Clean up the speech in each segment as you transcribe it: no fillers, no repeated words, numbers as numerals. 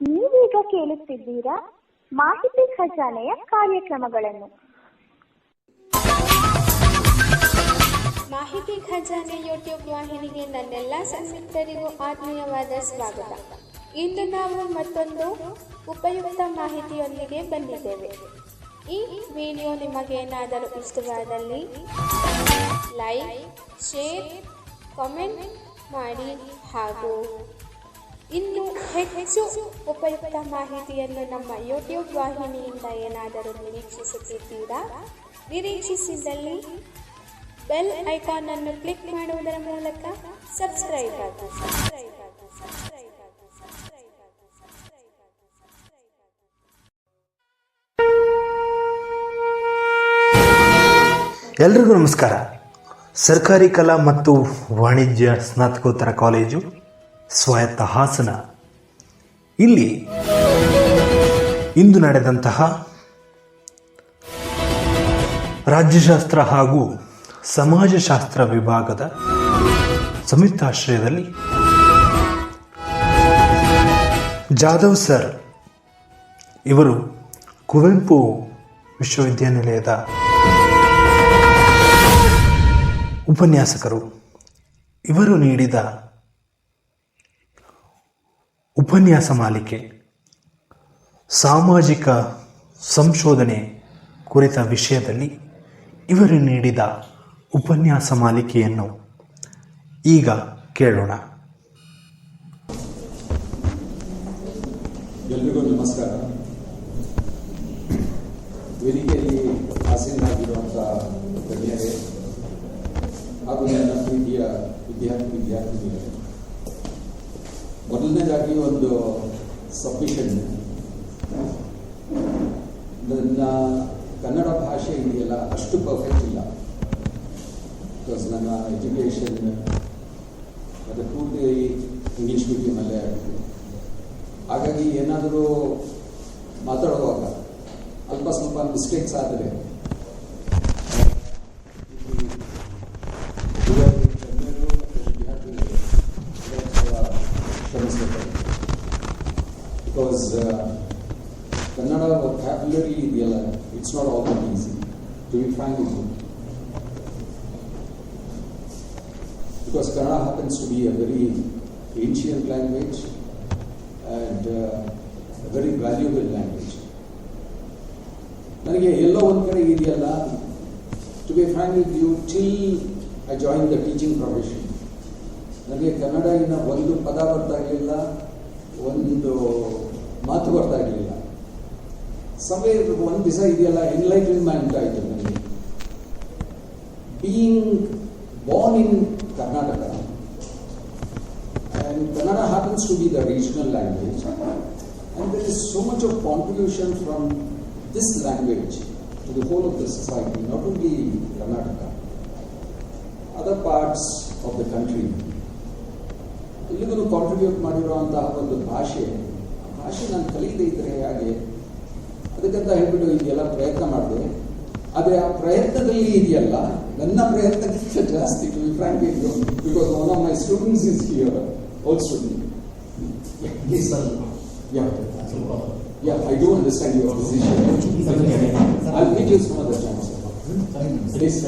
ನೀವೀಗ ಕೇಳುತ್ತಿದ್ದೀರಾ ಮಾಹಿತಿ ಖಜಾನೆಯ ಕಾರ್ಯಕ್ರಮಗಳನ್ನು. ಮಾಹಿತಿ ಖಜಾನೆ ಯೂಟ್ಯೂಬ್ ವಾಹಿನಿಗೆ ನನ್ನೆಲ್ಲ ಸಂಯುಕ್ತರಿಗೂ ಆತ್ಮೀಯವಾದ ಸ್ವಾಗತ. ಇಂದು ನಾವು ಮತ್ತೊಂದು ಉಪಯುಕ್ತ ಮಾಹಿತಿಯೊಂದಿಗೆ ಬಂದಿದ್ದೇವೆ. ಈ ವಿಡಿಯೋ ನಿಮಗೇನಾದರೂ ಇಷ್ಟವಾದಲ್ಲಿ ಲೈಕ್, ಶೇರ್, ಕಾಮೆಂಟ್ ಮಾಡಿ ಹಾಗೂ ಇನ್ನು ಹೆಚ್ಚು ಉಪಯುಕ್ತ ಮಾಹಿತಿಯನ್ನು ನಮ್ಮ ಯೂಟ್ಯೂಬ್ ವಾಹಿನಿಯಿಂದ ಏನಾದರೂ ನಿರೀಕ್ಷಿಸುತ್ತಿದ್ದೀರಾ? ನಿರೀಕ್ಷಿಸಿದಲ್ಲಿ ಬೆಲ್ ಐಕಾನ್ ಅನ್ನು ಕ್ಲಿಕ್ ಮಾಡುವುದರ ಮೂಲಕ ಸಬ್ಸ್ಕ್ರೈಬ್ ಆಗಿ. ಎಲ್ರಿಗೂ ನಮಸ್ಕಾರ. ಸರ್ಕಾರಿ ಕಲಾ ಮತ್ತು ವಾಣಿಜ್ಯ ಸ್ನಾತಕೋತ್ತರ ಕಾಲೇಜು ಸ್ವಾಯತ್ತ ಹಾಸನ ಇಲ್ಲಿ ಇಂದು ನಡೆದಂತಹ ರಾಜ್ಯಶಾಸ್ತ್ರ ಹಾಗೂ ಸಮಾಜಶಾಸ್ತ್ರ ವಿಭಾಗದ ಸಂಯುಕ್ತಾಶ್ರಯದಲ್ಲಿ ಜಾಧವ್ ಸರ್ ಇವರು ಕುವೆಂಪು ವಿಶ್ವವಿದ್ಯಾನಿಲಯದ ಉಪನ್ಯಾಸಕರು. ಇವರು ನೀಡಿದ ಉಪನ್ಯಾಸ ಮಾಲಿಕೆ ಸಾಮಾಜಿಕ ಸಂಶೋಧನೆ ಕುರಿತ ವಿಷಯದಲ್ಲಿ ಇವರು ನೀಡಿದ ಉಪನ್ಯಾಸ ಮಾಲಿಕೆಯನ್ನು ಈಗ ಕೇಳೋಣ. ಎಲ್ರಿಗೂ ನಮಸ್ಕಾರ. ವೇದಿಕೆಯಲ್ಲಿ ಆಸೀನರಾಗಿರುವಂಥ ಗಣ್ಯರೇ ಹಾಗೂ ನನ್ನ ಪ್ರೀತಿಯ ವಿದ್ಯಾರ್ಥಿನಿಯರೇ, ಮೊದಲನೇದಾಗಿ ಒಂದು ಸಬ್ಮಿಷನ್. ನನ್ನ ಕನ್ನಡ ಭಾಷೆ ಇದೆಯಲ್ಲ ಅಷ್ಟು ಪರ್ಫೆಕ್ಟ್ ಇಲ್ಲ. ಬಿಕಾಸ್ ನನ್ನ ಎಜುಕೇಷನ್ ಮತ್ತು ಪೂರ್ತಿ ಇಂಗ್ಲೀಷ್ ಮೀಡಿಯಮಲ್ಲೇ ಆಯಿತು. ಹಾಗಾಗಿ ಏನಾದರೂ ಮಾತಾಡುವಾಗ ಅಲ್ಪ ಸ್ವಲ್ಪ ಮಿಸ್ಟೇಕ್ಸ್ ಆದರೆ ಬಿಕಾಸ್ ಕನ್ನಡ vocabulary ಇದೆಯಲ್ಲ, it's not all that easy to be frank with you. Because Kannada happens to be a very ancient language and a very valuable language. ನನಗೆ ಎಲ್ಲೋ ಒಂದು ಕಡೆ ಇದೆಯಲ್ಲ, to be frank with you, till I join the teaching profession ನನಗೆ ಕನ್ನಡ ಇನ್ನ ಒಂದು ಪದ ಬರ್ತಾಗಲಿಲ್ಲ, ಒಂದು ಮಾತು ಬರ್ತಾಗಲಿಲ್ಲ. ಸಮಯ ಒಂದು ದಿವಸ ಇದೆಯಲ್ಲ ಎನ್ಲೈಟನ್ಮೆಂಟ್ ಆಯಿತು ನನಗೆ. Being born in Karnataka, and Kannada happens to be the regional language, and there is so much of contribution from this language to the whole of the society, not only Karnataka, other parts of the country. ಇಲ್ಲಿಗೂ contribute ಮಾಡಿರುವಂತಹ ಒಂದು ಭಾಷೆ ನಾನು ಕಲಿಯದೇ ಇದ್ರೆ ಹಾಗೆ, ಅದಕ್ಕಂತ ಹೇಳ್ಬಿಟ್ಟು ಇದೆಲ್ಲ ಪ್ರಯತ್ನ ಮಾಡಿದೆ. ಆದರೆ ಆ ಪ್ರಯತ್ನದಲ್ಲಿ ಇದೆಯಲ್ಲ, ನನ್ನ ಪ್ರಯತ್ನಕ್ಕಿಂತ ಜಾಸ್ತಿ to be frank with you, because one of my students is here, old student. I do understand your position. I'll give you some other chance. Please.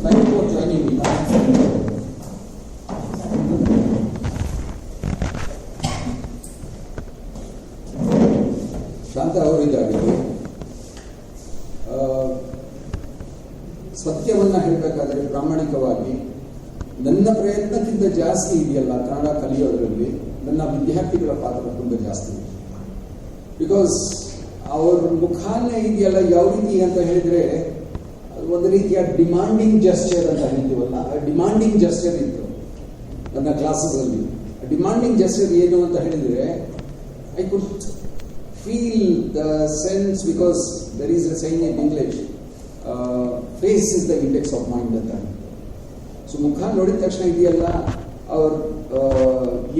Thank you for joining me. ಶಾಂತ ಅವರಿದ್ದಾರೆ. ಸತ್ಯವನ್ನು ಹೇಳಬೇಕಾದ್ರೆ ಪ್ರಾಮಾಣಿಕವಾಗಿ ನನ್ನ ಪ್ರಯತ್ನಕ್ಕಿಂತ ಜಾಸ್ತಿ ಇದೆಯಲ್ಲ ಕನ್ನಡ ಕಲಿಯೋದರಲ್ಲಿ ನನ್ನ ವಿದ್ಯಾರ್ಥಿಗಳ ಪಾತ್ರ ತುಂಬ ಜಾಸ್ತಿ. ಬಿಕಾಸ್ ಅವ್ರ ಮುಖಾನೇ ಇದೆಯಲ್ಲ ಯಾವ ರೀತಿ ಅಂತ ಹೇಳಿದ್ರೆ, ಒಂದು ರೀತಿಯ ಡಿಮಾಂಡಿಂಗ್ ಜಸ್ಚರ್ ಅಂತ ಹೇಳ್ತೀವಲ್ಲ, ಡಿಮಾಂಡಿಂಗ್ ಜಸ್ಚರ್ ಇತ್ತು ನನ್ನ ಕ್ಲಾಸಲ್ಲಿ. ಡಿಮಾಂಡಿಂಗ್ ಜಸ್ಚರ್ ಏನು ಅಂತ ಹೇಳಿದ್ರೆ, I could feel the sense, because there is a saying in English, face is the index of mind ಅಂತ. ಸೊ ಮುಖ ನೋಡಿದ ತಕ್ಷಣ ಇದೆಯಲ್ಲ ಅವ್ರು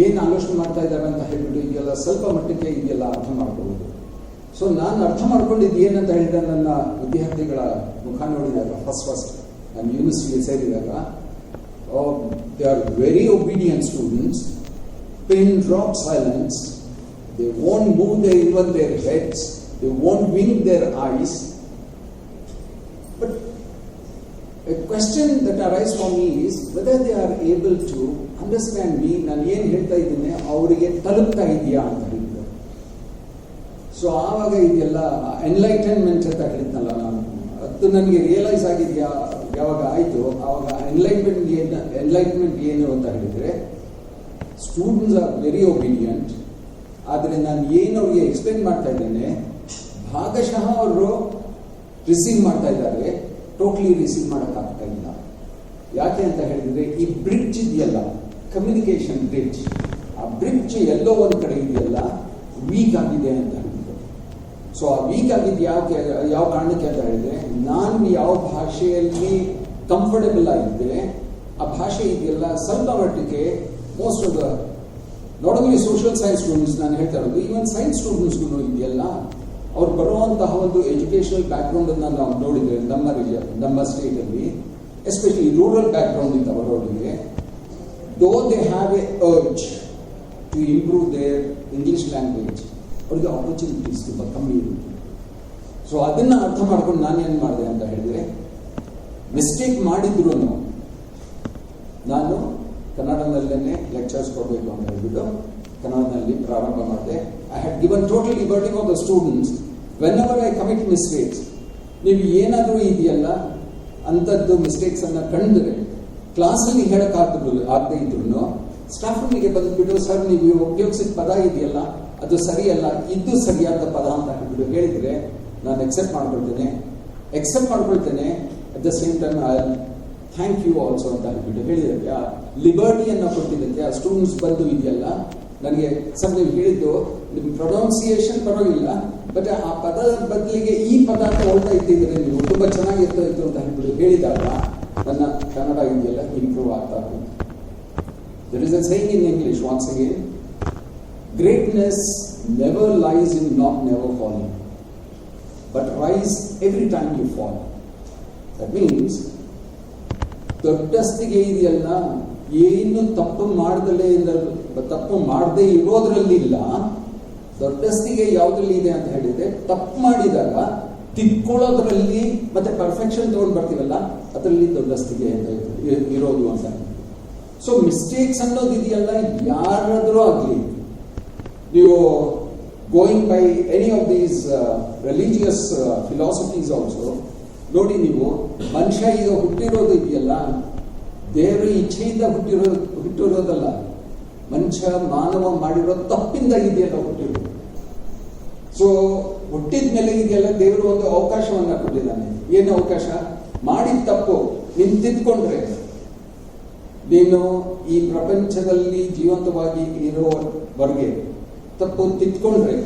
ಏನು ಆಲೋಚನೆ ಮಾಡ್ತಾ ಇದ್ದಾರೆ ಅಂತ ಹೇಳ್ಬಿಟ್ಟು ಇದೆಯಲ್ಲ ಸ್ವಲ್ಪ ಮಟ್ಟಕ್ಕೆ ಇದೆಯಲ್ಲ ಅರ್ಥ ಮಾಡ್ಕೋಬಹುದು. ಸೊ ನಾನು ಅರ್ಥ ಮಾಡ್ಕೊಂಡಿದ್ದು ಏನಂತ ಹೇಳಿದ್ರೆ, ನನ್ನ ವಿದ್ಯಾರ್ಥಿಗಳ ಮುಖ ನೋಡಿದಾಗ ಫಸ್ಟ್ ನಾನು ಯೂನಿವರ್ಸಿಟಿಗೆ ಸೇರಿದಾಗ, they are very obedient students pin drop silence. They won't move even their heads. They won't wink their eyes. But a question that arises for me is whether they are able to understand me. ನಾನು ಏನು ಹೇಳ್ತಾ ಇದ್ದೀನಿ ಅವರಿಗೆ ತಲುಪ್ತಾ ಇದೆಯಾ ಅಂತ ಹೇಳಿದ್ರು. So ಆವಾಗ ಇದೆಲ್ಲ ಎನ್ಲೈಟನ್ಮೆಂಟ್ ಅಂತ ಹೇಳಿದ್ನಲ್ಲ ನಾನು, ಅದು ನನಗೆ ರಿಯಲೈಸ್ ಆಗಿದೆಯಾ ಯಾವಾಗ ಆಯಿತು ಆವಾಗ ಎನ್ಲೈಟ್ಮೆಂಟ್ ಏನು ಅಂತ ಹೇಳಿದರೆ, ಸ್ಟೂಡೆಂಟ್ಸ್ ಆರ್ ವೆರಿ ಒಬೀಡಿಯಂಟ್. ಆದರೆ ನಾನು ಏನು ಅವ್ರಿಗೆ ಎಕ್ಸ್ಪ್ಲೇನ್ ಮಾಡ್ತಾ ಇದ್ದೇನೆ ಭಾಗಶಃ ಅವರು ರಿಸೀವ್ ಮಾಡ್ತಾ ಇದ್ದಾರೆ, ಟೋಟ್ಲಿ ರಿಸೀವ್ ಮಾಡೋಕ್ಕಾಗ್ತಾ ಇಲ್ಲ. ಯಾಕೆ ಅಂತ ಹೇಳಿದರೆ ಈ ಬ್ರಿಡ್ಜ್ ಇದೆಯಲ್ಲ, ಕಮ್ಯುನಿಕೇಶನ್ ಬ್ರಿಡ್ಜ್, ಆ ಬ್ರಿಡ್ಜ್ ಎಲ್ಲೋ ಒಂದು ಕಡೆ ಇದೆಯಲ್ಲ ವೀಕ್ ಆಗಿದೆ ಅಂತ ಹೇಳಿದ್ರು. ಸೊ ಆ ವೀಕ್ ಆಗಿದ್ದು ಯಾವ ಕಾರಣಕ್ಕೆ ಅಂತ ಹೇಳಿದ್ರೆ, ನಾನು ಯಾವ ಭಾಷೆಯಲ್ಲಿ ಕಂಫರ್ಟಬಲ್ ಆಗಿದ್ದೆ ಆ ಭಾಷೆ ಇದೆಯಲ್ಲ ಸ್ವಲ್ಪ ಮಟ್ಟಿಗೆ most of the not only social science students ನಾನು ಹೇಳ್ತಾ ಇರೋದು, ಈವನ್ ಸೈನ್ಸ್ ಸ್ಟೂಡೆಂಟ್ಸ್ಗೂ ಇದೆಯಲ್ಲ ಅವ್ರು ಬರುವಂತಹ ಒಂದು ಎಜುಕೇಶನಲ್ ಬ್ಯಾಕ್ಗ್ರೌಂಡ್ ಅನ್ನು ನಾವು ನೋಡಿದ್ರೆ ನಮ್ಮ ಸ್ಟೇಟಲ್ಲಿ, ಎಸ್ಪೆಷಲಿ ರೂರಲ್ ಬ್ಯಾಕ್ಗ್ರೌಂಡ್ ಇಂದ ಬರೋರಿಗೆ, though they have a urge to improve their English language, ಅವ್ರಿಗೆ ಆಪರ್ಚುನಿಟೀಸ್ ತುಂಬ ಕಮ್ಮಿ ಇರುತ್ತೆ. ಸೊ ಅದನ್ನು ಅರ್ಥ ಮಾಡ್ಕೊಂಡು ನಾನೇನು ಮಾಡಿದೆ ಅಂತ ಹೇಳಿದ್ರೆ, ಮಿಸ್ಟೇಕ್ ಮಾಡಿದ್ರು ನಾನು ಕನ್ನಡದಲ್ಲೇ ಲೆಕ್ಚರ್ಸ್ ಕೊಡಬೇಕು ಅಂತ ಹೇಳ್ಬಿಟ್ಟು ಕನ್ನಡದಲ್ಲಿ ಪ್ರಾರಂಭ ಮಾಡಿದೆ. I had given total liberty for the students. Whenever I commit mistakes, ನೀವು ಏನಾದರೂ ಇದೆಯಲ್ಲ ಅಂಥದ್ದು ಮಿಸ್ಟೇಕ್ಸ್ ಅನ್ನ ಕಂಡ್ರೆ ಕ್ಲಾಸಲ್ಲಿ ಆಗದೆ ಇದ್ರು ಸ್ಟಾಫ್ ರೂಮಿಗೆ ಬಂದ್ಬಿಟ್ಟು, ಸರ್ ನೀವು ಉಪಯೋಗಿಸಿದ ಪದ ಇದೆಯಲ್ಲ ಅದು ಸರಿಯಲ್ಲ, ಇದು ಸರಿಯಾದ ಪದ ಅಂತ ಹೇಳ್ಬಿಟ್ಟು ಹೇಳಿದ್ರೆ ನಾನು ಎಕ್ಸೆಪ್ಟ್ ಮಾಡ್ಕೊಳ್ತೇನೆ. At the same time I thank you also ಅಂತ ಹೇಳ್ಬಿಟ್ಟು ಹೇಳಿದಕ್ಕೆ, ಆ ಲಿಬರ್ಟಿಯನ್ನು ಕೊಟ್ಟಿದ್ದಕ್ಕೆ ಆ ಸ್ಟೂಡೆಂಟ್ಸ್ ಬಂದು ಇದೆಯಲ್ಲ ನನಗೆ, ಸರ್ ನೀವು ಹೇಳಿದ್ದು ನಿಮ್ಮ ಪ್ರೊನೌನ್ಸಿಯೇಷನ್ ಪರವಾಗಿಲ್ಲ, ಬಟ್ ಆ ಪದದ ಬದಲಿಗೆ ಈ ಪದ ತಗೊಳ್ತಾ ಇದ್ದಿದ್ರೆ ನೀವು ತುಂಬ ಚೆನ್ನಾಗಿರ್ತಾ ಇತ್ತು ಅಂತ ಹೇಳ್ಬಿಟ್ಟು ಹೇಳಿದಾಗ ನನ್ನ ಕನ್ನಡ ಇದೆಯಲ್ಲ ಇಂಪ್ರೂವ್ ಆಗ್ತಾ ಹೋಯ್ತು. There is a saying in English, once again, greatness never lies in not never falling, but rise every time you fall. That means ದೊಡ್ಡಸ್ತಿಗೆ ಇದೆಯಲ್ಲ ಏನು ತಪ್ಪು ಮಾಡದೇ ಇರೋದ್ರಲ್ಲಿ ಇಲ್ಲ, ದೊಡ್ಡಸ್ತಿಗೆ ಯಾವುದ್ರಲ್ಲಿ ಇದೆ ಅಂತ ಹೇಳಿದ್ರೆ ತಪ್ಪು ಮಾಡಿದಾಗ ತಿದ್ಕೊಳ್ಳೋದ್ರಲ್ಲಿ ಮತ್ತೆ ಪರ್ಫೆಕ್ಷನ್ ತಗೊಂಡು ಬರ್ತೀವಲ್ಲ ಅದರಲ್ಲಿ ದೊಡ್ಡಸ್ತಿಗೆ ಅಂತ ಇರೋದು ಅಂತ. ಸೊ ಮಿಸ್ಟೇಕ್ಸ್ ಅನ್ನೋದು ಇದೆಯಲ್ಲ ಯಾರಾದರೂ ಆಗಲಿ, ನೀವು going by any of these religious philosophies also ನೋಡಿ, ನೀವು ಮನುಷ್ಯ ಈಗ ಹುಟ್ಟಿರೋದು ಇದೆಯಲ್ಲ ದೇವರ ಇಚ್ಛೆಯಿಂದ ಹುಟ್ಟಿರೋದಲ್ಲ, ಮನುಷ್ಯ ಮಾನವ ಮಾಡಿರೋ ತಪ್ಪಿಂದ ಇದೆಯಲ್ಲ ಹುಟ್ಟಿರೋದು. ಸೊ ಹುಟ್ಟಿದ ಮೇಲೆ ಇದೆಯಲ್ಲ ದೇವರು ಒಂದು ಅವಕಾಶವನ್ನ ಕೊಟ್ಟಿದ್ದಾನೆ. ಏನು ಅವಕಾಶ? ಮಾಡಿದ ತಪ್ಪು ನೀನು ತಿದ್ಕೊಂಡ್ರೆ, ನೀನು ಈ ಪ್ರಪಂಚದಲ್ಲಿ ಜೀವಂತವಾಗಿ ಇರೋವರೆಗೆ ತಪ್ಪು ತಿದ್ಕೊಂಡ್ರೆ,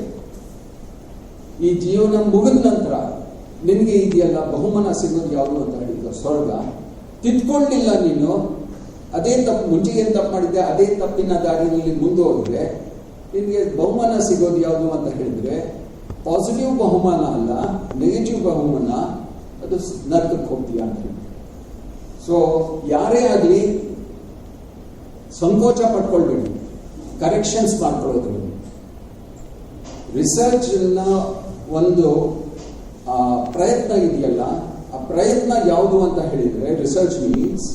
ಈ ಜೀವನ ಮುಗಿದ ನಂತರ ನಿನಗೆ ಇದೆಯಲ್ಲ ಬಹುಮಾನ ಸಿಗೋದು ಯಾವುದು ಅಂತ ಹೇಳಿದ್ರು ಸ್ವರ್ಗ. ತಿದ್ಕೊಂಡಿಲ್ಲ ನೀನು, ಅದೇ ತಪ್ಪು ಮುಂಚೆ ಏನು ತಪ್ಪು ಮಾಡಿದ್ದೆ ಅದೇ ತಪ್ಪಿನ ದಾರಿಯಲ್ಲಿ ಮುಂದುವರೆದ್ರೆ ನಿನಗೆ ಬಹುಮಾನ ಸಿಗೋದು ಯಾವುದು ಅಂತ ಹೇಳಿದ್ರೆ ಪಾಸಿಟಿವ್ ಬಹುಮಾನ ಅಲ್ಲ, ನೆಗೆಟಿವ್ ಬಹುಮಾನ, ಅದು ನರಕಕ್ಕೆ ಹೋಗ್ತೀಯ ಅಂತ ಹೇಳಿ. ಸೊ ಯಾರೇ ಆಗಲಿ ಸಂಕೋಚ ಪಡ್ಕೊಳ್ಬೇಡಿ ಕರೆಕ್ಷನ್ಸ್ ಮಾಡ್ಕೊಳ್ಳೋದ್ರಲ್ಲಿ. ರಿಸರ್ಚ್ ಒಂದು ಪ್ರಯತ್ನ ಇದೆಯಲ್ಲ, ಆ ಪ್ರಯತ್ನ ಯಾವುದು ಅಂತ ಹೇಳಿದ್ರೆ, research means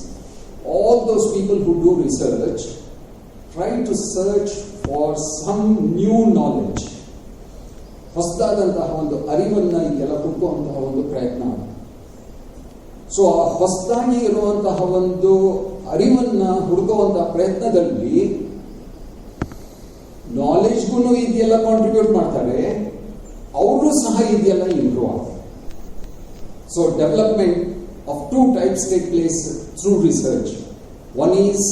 all those people who do research try to search for some new knowledge. ಹೊಸದಾದಂತಹ ಒಂದು ಅರಿವನ್ನ ಇದೆಲ್ಲ ಹುಡುಕುವಂತಹ ಒಂದು ಪ್ರಯತ್ನ. ಸೊ ಆ ಹೊಸದಾಗಿ ಇರುವಂತಹ ಒಂದು ಅರಿವನ್ನ ಹುಡುಕುವಂತಹ ಪ್ರಯತ್ನದಲ್ಲಿ ನಾಲೆಜ್ಗೂ ಇದೆಲ್ಲ ಕಾಂಟ್ರಿಬ್ಯೂಟ್ ಮಾಡ್ತಾರೆ, ಅವರು ಸಹ ಇದೆಲ್ಲ ಇಂಪ್ರೂವ್ ಆಗ್ತಾರೆ. So development of two types take place through research. One is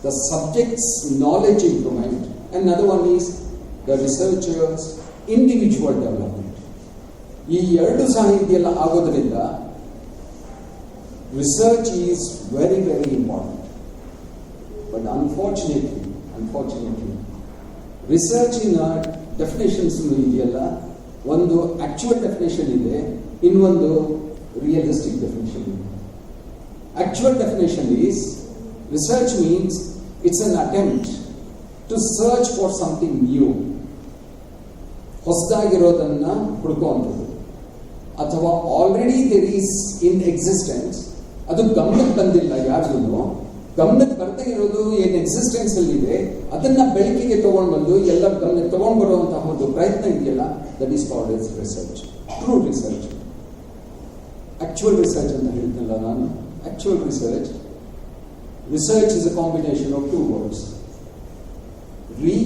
the subjects knowledge improvement and other one is the researchers individual development. ಈ ಎರಡು ಸಹ ಇದೆಲ್ಲ ಆಗೋದ್ರಿಂದ research is very very important. But unfortunately ರಿಸರ್ಚಿನ definitions ಇದೆಯಲ್ಲ, ಒಂದು actual definition ಇದೆ, ಇನ್ನೊಂದು ರಿಯಲಿಸ್ಟಿಕ್ ಡೆಫಿನೇಷನ್ ಇದೆ. Actual definition is research means it's an attempt to search for something new, ಹೊಸದಾಗಿರೋದನ್ನ ಹುಡುಕುವಂಥದ್ದು, ಅಥವಾ already there is in existence, ಅದು ಗಮನಕ್ಕೆ ಬಂದಿಲ್ಲ ಯಾರಿಗೂ, ಗಮನಕ್ಕೆ ಬರ್ತಾ ಇರೋದು ಏನ್ ಎಕ್ಸಿಸ್ಟೆನ್ಸ್ ಅಲ್ಲಿ ಇದೆ ಅದನ್ನ ಬೆಳಕಿಗೆ ತಗೊಂಡು ಬಂದು ಎಲ್ಲ ಗಮನಕ್ಕೆ ತಗೊಂಡು ಬರುವಂತಹ ಒಂದು ಪ್ರಯತ್ನ ಇದೆಯಲ್ಲ, that is called as research, true research. Actual research ಅಂತ ಹೇಳ್ತಲ್ಲ ನಾನು. Actual research is a combination of two words, re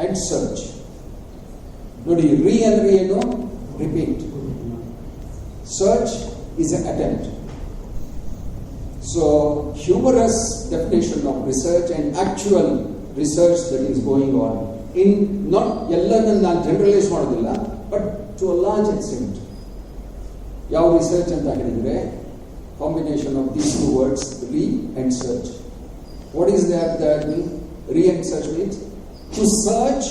and search. ನೋಡಿ, ರೀ ಅಂದ್ರೆ ಏನು? Repeat. Search is an attempt. So, humorous definition of research and actual research that is going on in not ಎಲ್ಲದನ್ನ ನಾನು generalise ಮಾಡೋದಿಲ್ಲ, but to a large extent. ಯಾವ research ಅಂತ ಹೇಳಿದ್ರೆ combination of these two words, re and search. What is that mean? Re and search means to search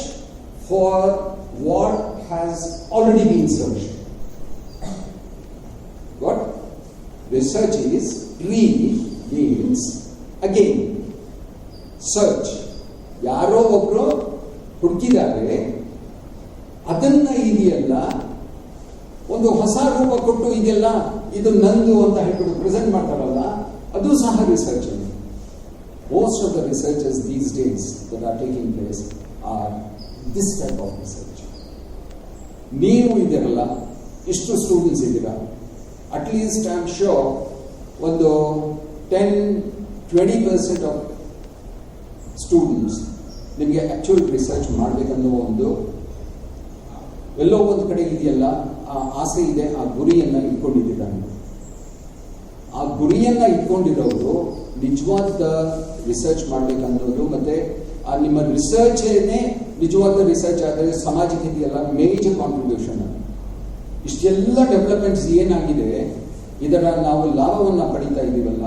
for what has already been searched. What? Research is, re means again. Search. ಯಾರೋ ಒಬ್ರು ಹುಡುಕಿದ್ದಾರೆ, ಅದನ್ನ ಇದೆಯಲ್ಲ ಒಂದು ಹೊಸ ರೂಪ ಕೊಟ್ಟು ಇದೆಲ್ಲ ಇದು ನಂದು ಅಂತ ಹೇಳ್ಬಿಟ್ಟು ಪ್ರೆಸೆಂಟ್ ಮಾಡ್ತಾರಲ್ಲ, ಅದು ಸಹ research. Most of the researches these days that are taking place are this type of research. ನೀವು ಇದ್ದೀರಲ್ಲ, ಇಷ್ಟು ಸ್ಟೂಡೆಂಟ್ಸ್ ಇದ್ದೀರಾ, ಅಟ್ಲೀಸ್ಟ್ ಐ ಆಮ್ ಶ್ಯೂರ್ ಒಂದು 10-20% ಆಫ್ ಸ್ಟೂಡೆಂಟ್ಸ್ ನಿಮಗೆ ಆಕ್ಚುಯಲ್ ರಿಸರ್ಚ್ ಮಾಡಬೇಕನ್ನೋ ಒಂದು ಎಲ್ಲೋ ಒಂದು ಕಡೆ ಇದೆಯಲ್ಲ, ಆ ಆಸೆ ಇದೆ, ಆ ಗುರಿಯನ್ನ ಇಟ್ಕೊಂಡಿದ್ದೀರಾ. ಆ ಗುರಿಯನ್ನ ಇಟ್ಕೊಂಡಿರೋರು ನಿಜವಾದ ರಿಸರ್ಚ್ ಮಾಡ್ಬೇಕನ್ನೋದು, ಮತ್ತೆ ಆ ನಿಮ್ಮ ರಿಸರ್ಚ್ ನಿಜವಾದ ರಿಸರ್ಚ್ ಆದರೆ ಸಮಾಜಕ್ಕೆ ಇದೆಯಲ್ಲ ಮೇಜರ್ ಕಾಂಟ್ರಿಬ್ಯೂಷನ್. ಇಷ್ಟೆಲ್ಲ ಡೆವಲಪ್ಮೆಂಟ್ಸ್ ಏನಾಗಿದೆ, ಇದರ ನಾವು ಲಾಭವನ್ನ ಪಡಿತಾ ಇದ್ದೀವಲ್ಲ,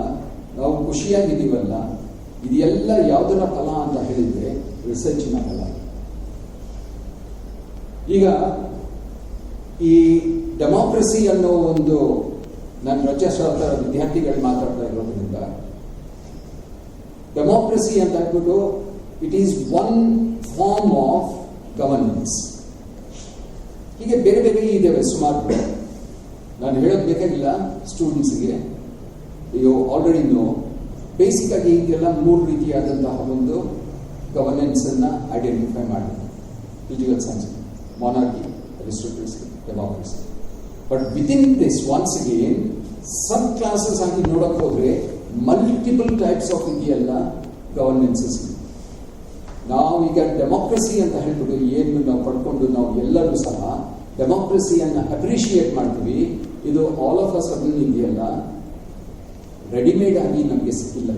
ನಾವು ಖುಷಿಯಾಗಿದ್ದೀವಲ್ಲ, ಇದೆಲ್ಲ ಯಾವುದರ ಫಲ ಅಂತ ಹೇಳಿದ್ರೆ ರಿಸರ್ಚಿನ ಫಲ. ಈಗ ಈ ಡೆಮಾಕ್ರಸಿ ಅನ್ನೋ ಒಂದು, ನಾನು ರಚನಾಶಾಸ್ತ್ರ ವಿದ್ಯಾರ್ಥಿಗಳು ಮಾತಾಡ್ತಾ ಇರೋದ್ರಿಂದ, ಡೆಮಾಕ್ರಸಿ ಅಂತ ಹೇಳ್ಬಿಟ್ಟು it is one form of governance. ಹೀಗೆ ಬೇರೆ ಬೇರೆ ಇದ್ದೇವೆ ಸುಮಾರು. ನಾನು ಹೇಳೋದು ಬೇಕಾಗಿಲ್ಲ ಸ್ಟೂಡೆಂಟ್ಸ್ಗೆ, ಯು ಆಲ್ರೆಡಿ ನೋ. ಬೇಸಿಕ್ ಆಗಿ ಇದೆಲ್ಲ 3 ರೀತಿಯಾದಂತಹ ಒಂದು ಗವರ್ನೆನ್ಸ್ ಅನ್ನ ಐಡೆಂಟಿಫೈ ಮಾಡಿ: political science, monarchy, aristocracy, democracy. But within this ones again sub classes ಆಗಿ ನೋಡಕ್ ಹೋದ್ರೆ ಮಲ್ಟಿಪಲ್ ಟೈಪ್ಸ್ ಆಫ್ ಇದೆಯಲ್ಲ ಗವರ್ನೆನ್ಸಸ್. ನಾವು ಈಗ ಡೆಮಾಕ್ರಸಿ ಅಂತ ಹೇಳ್ಬಿಟ್ಟು ಏನು ನಾವು ಪಡ್ಕೊಂಡು ನಾವು ಎಲ್ಲರೂ ಸಹ ಡೆಮಾಕ್ರಸಿಯನ್ನ ಅಪ್ರಿಷಿಯೇಟ್ ಮಾಡ್ತೀವಿ. ಇದು ಆಲ್ ಆಫ್ ಅ ಸಡನ್ ಇದೆಯಲ್ಲ ರೆಡಿಮೇಡ್ ಆಗಿ ನಮಗೆ ಸಿಕ್ಕಿಲ್ಲ.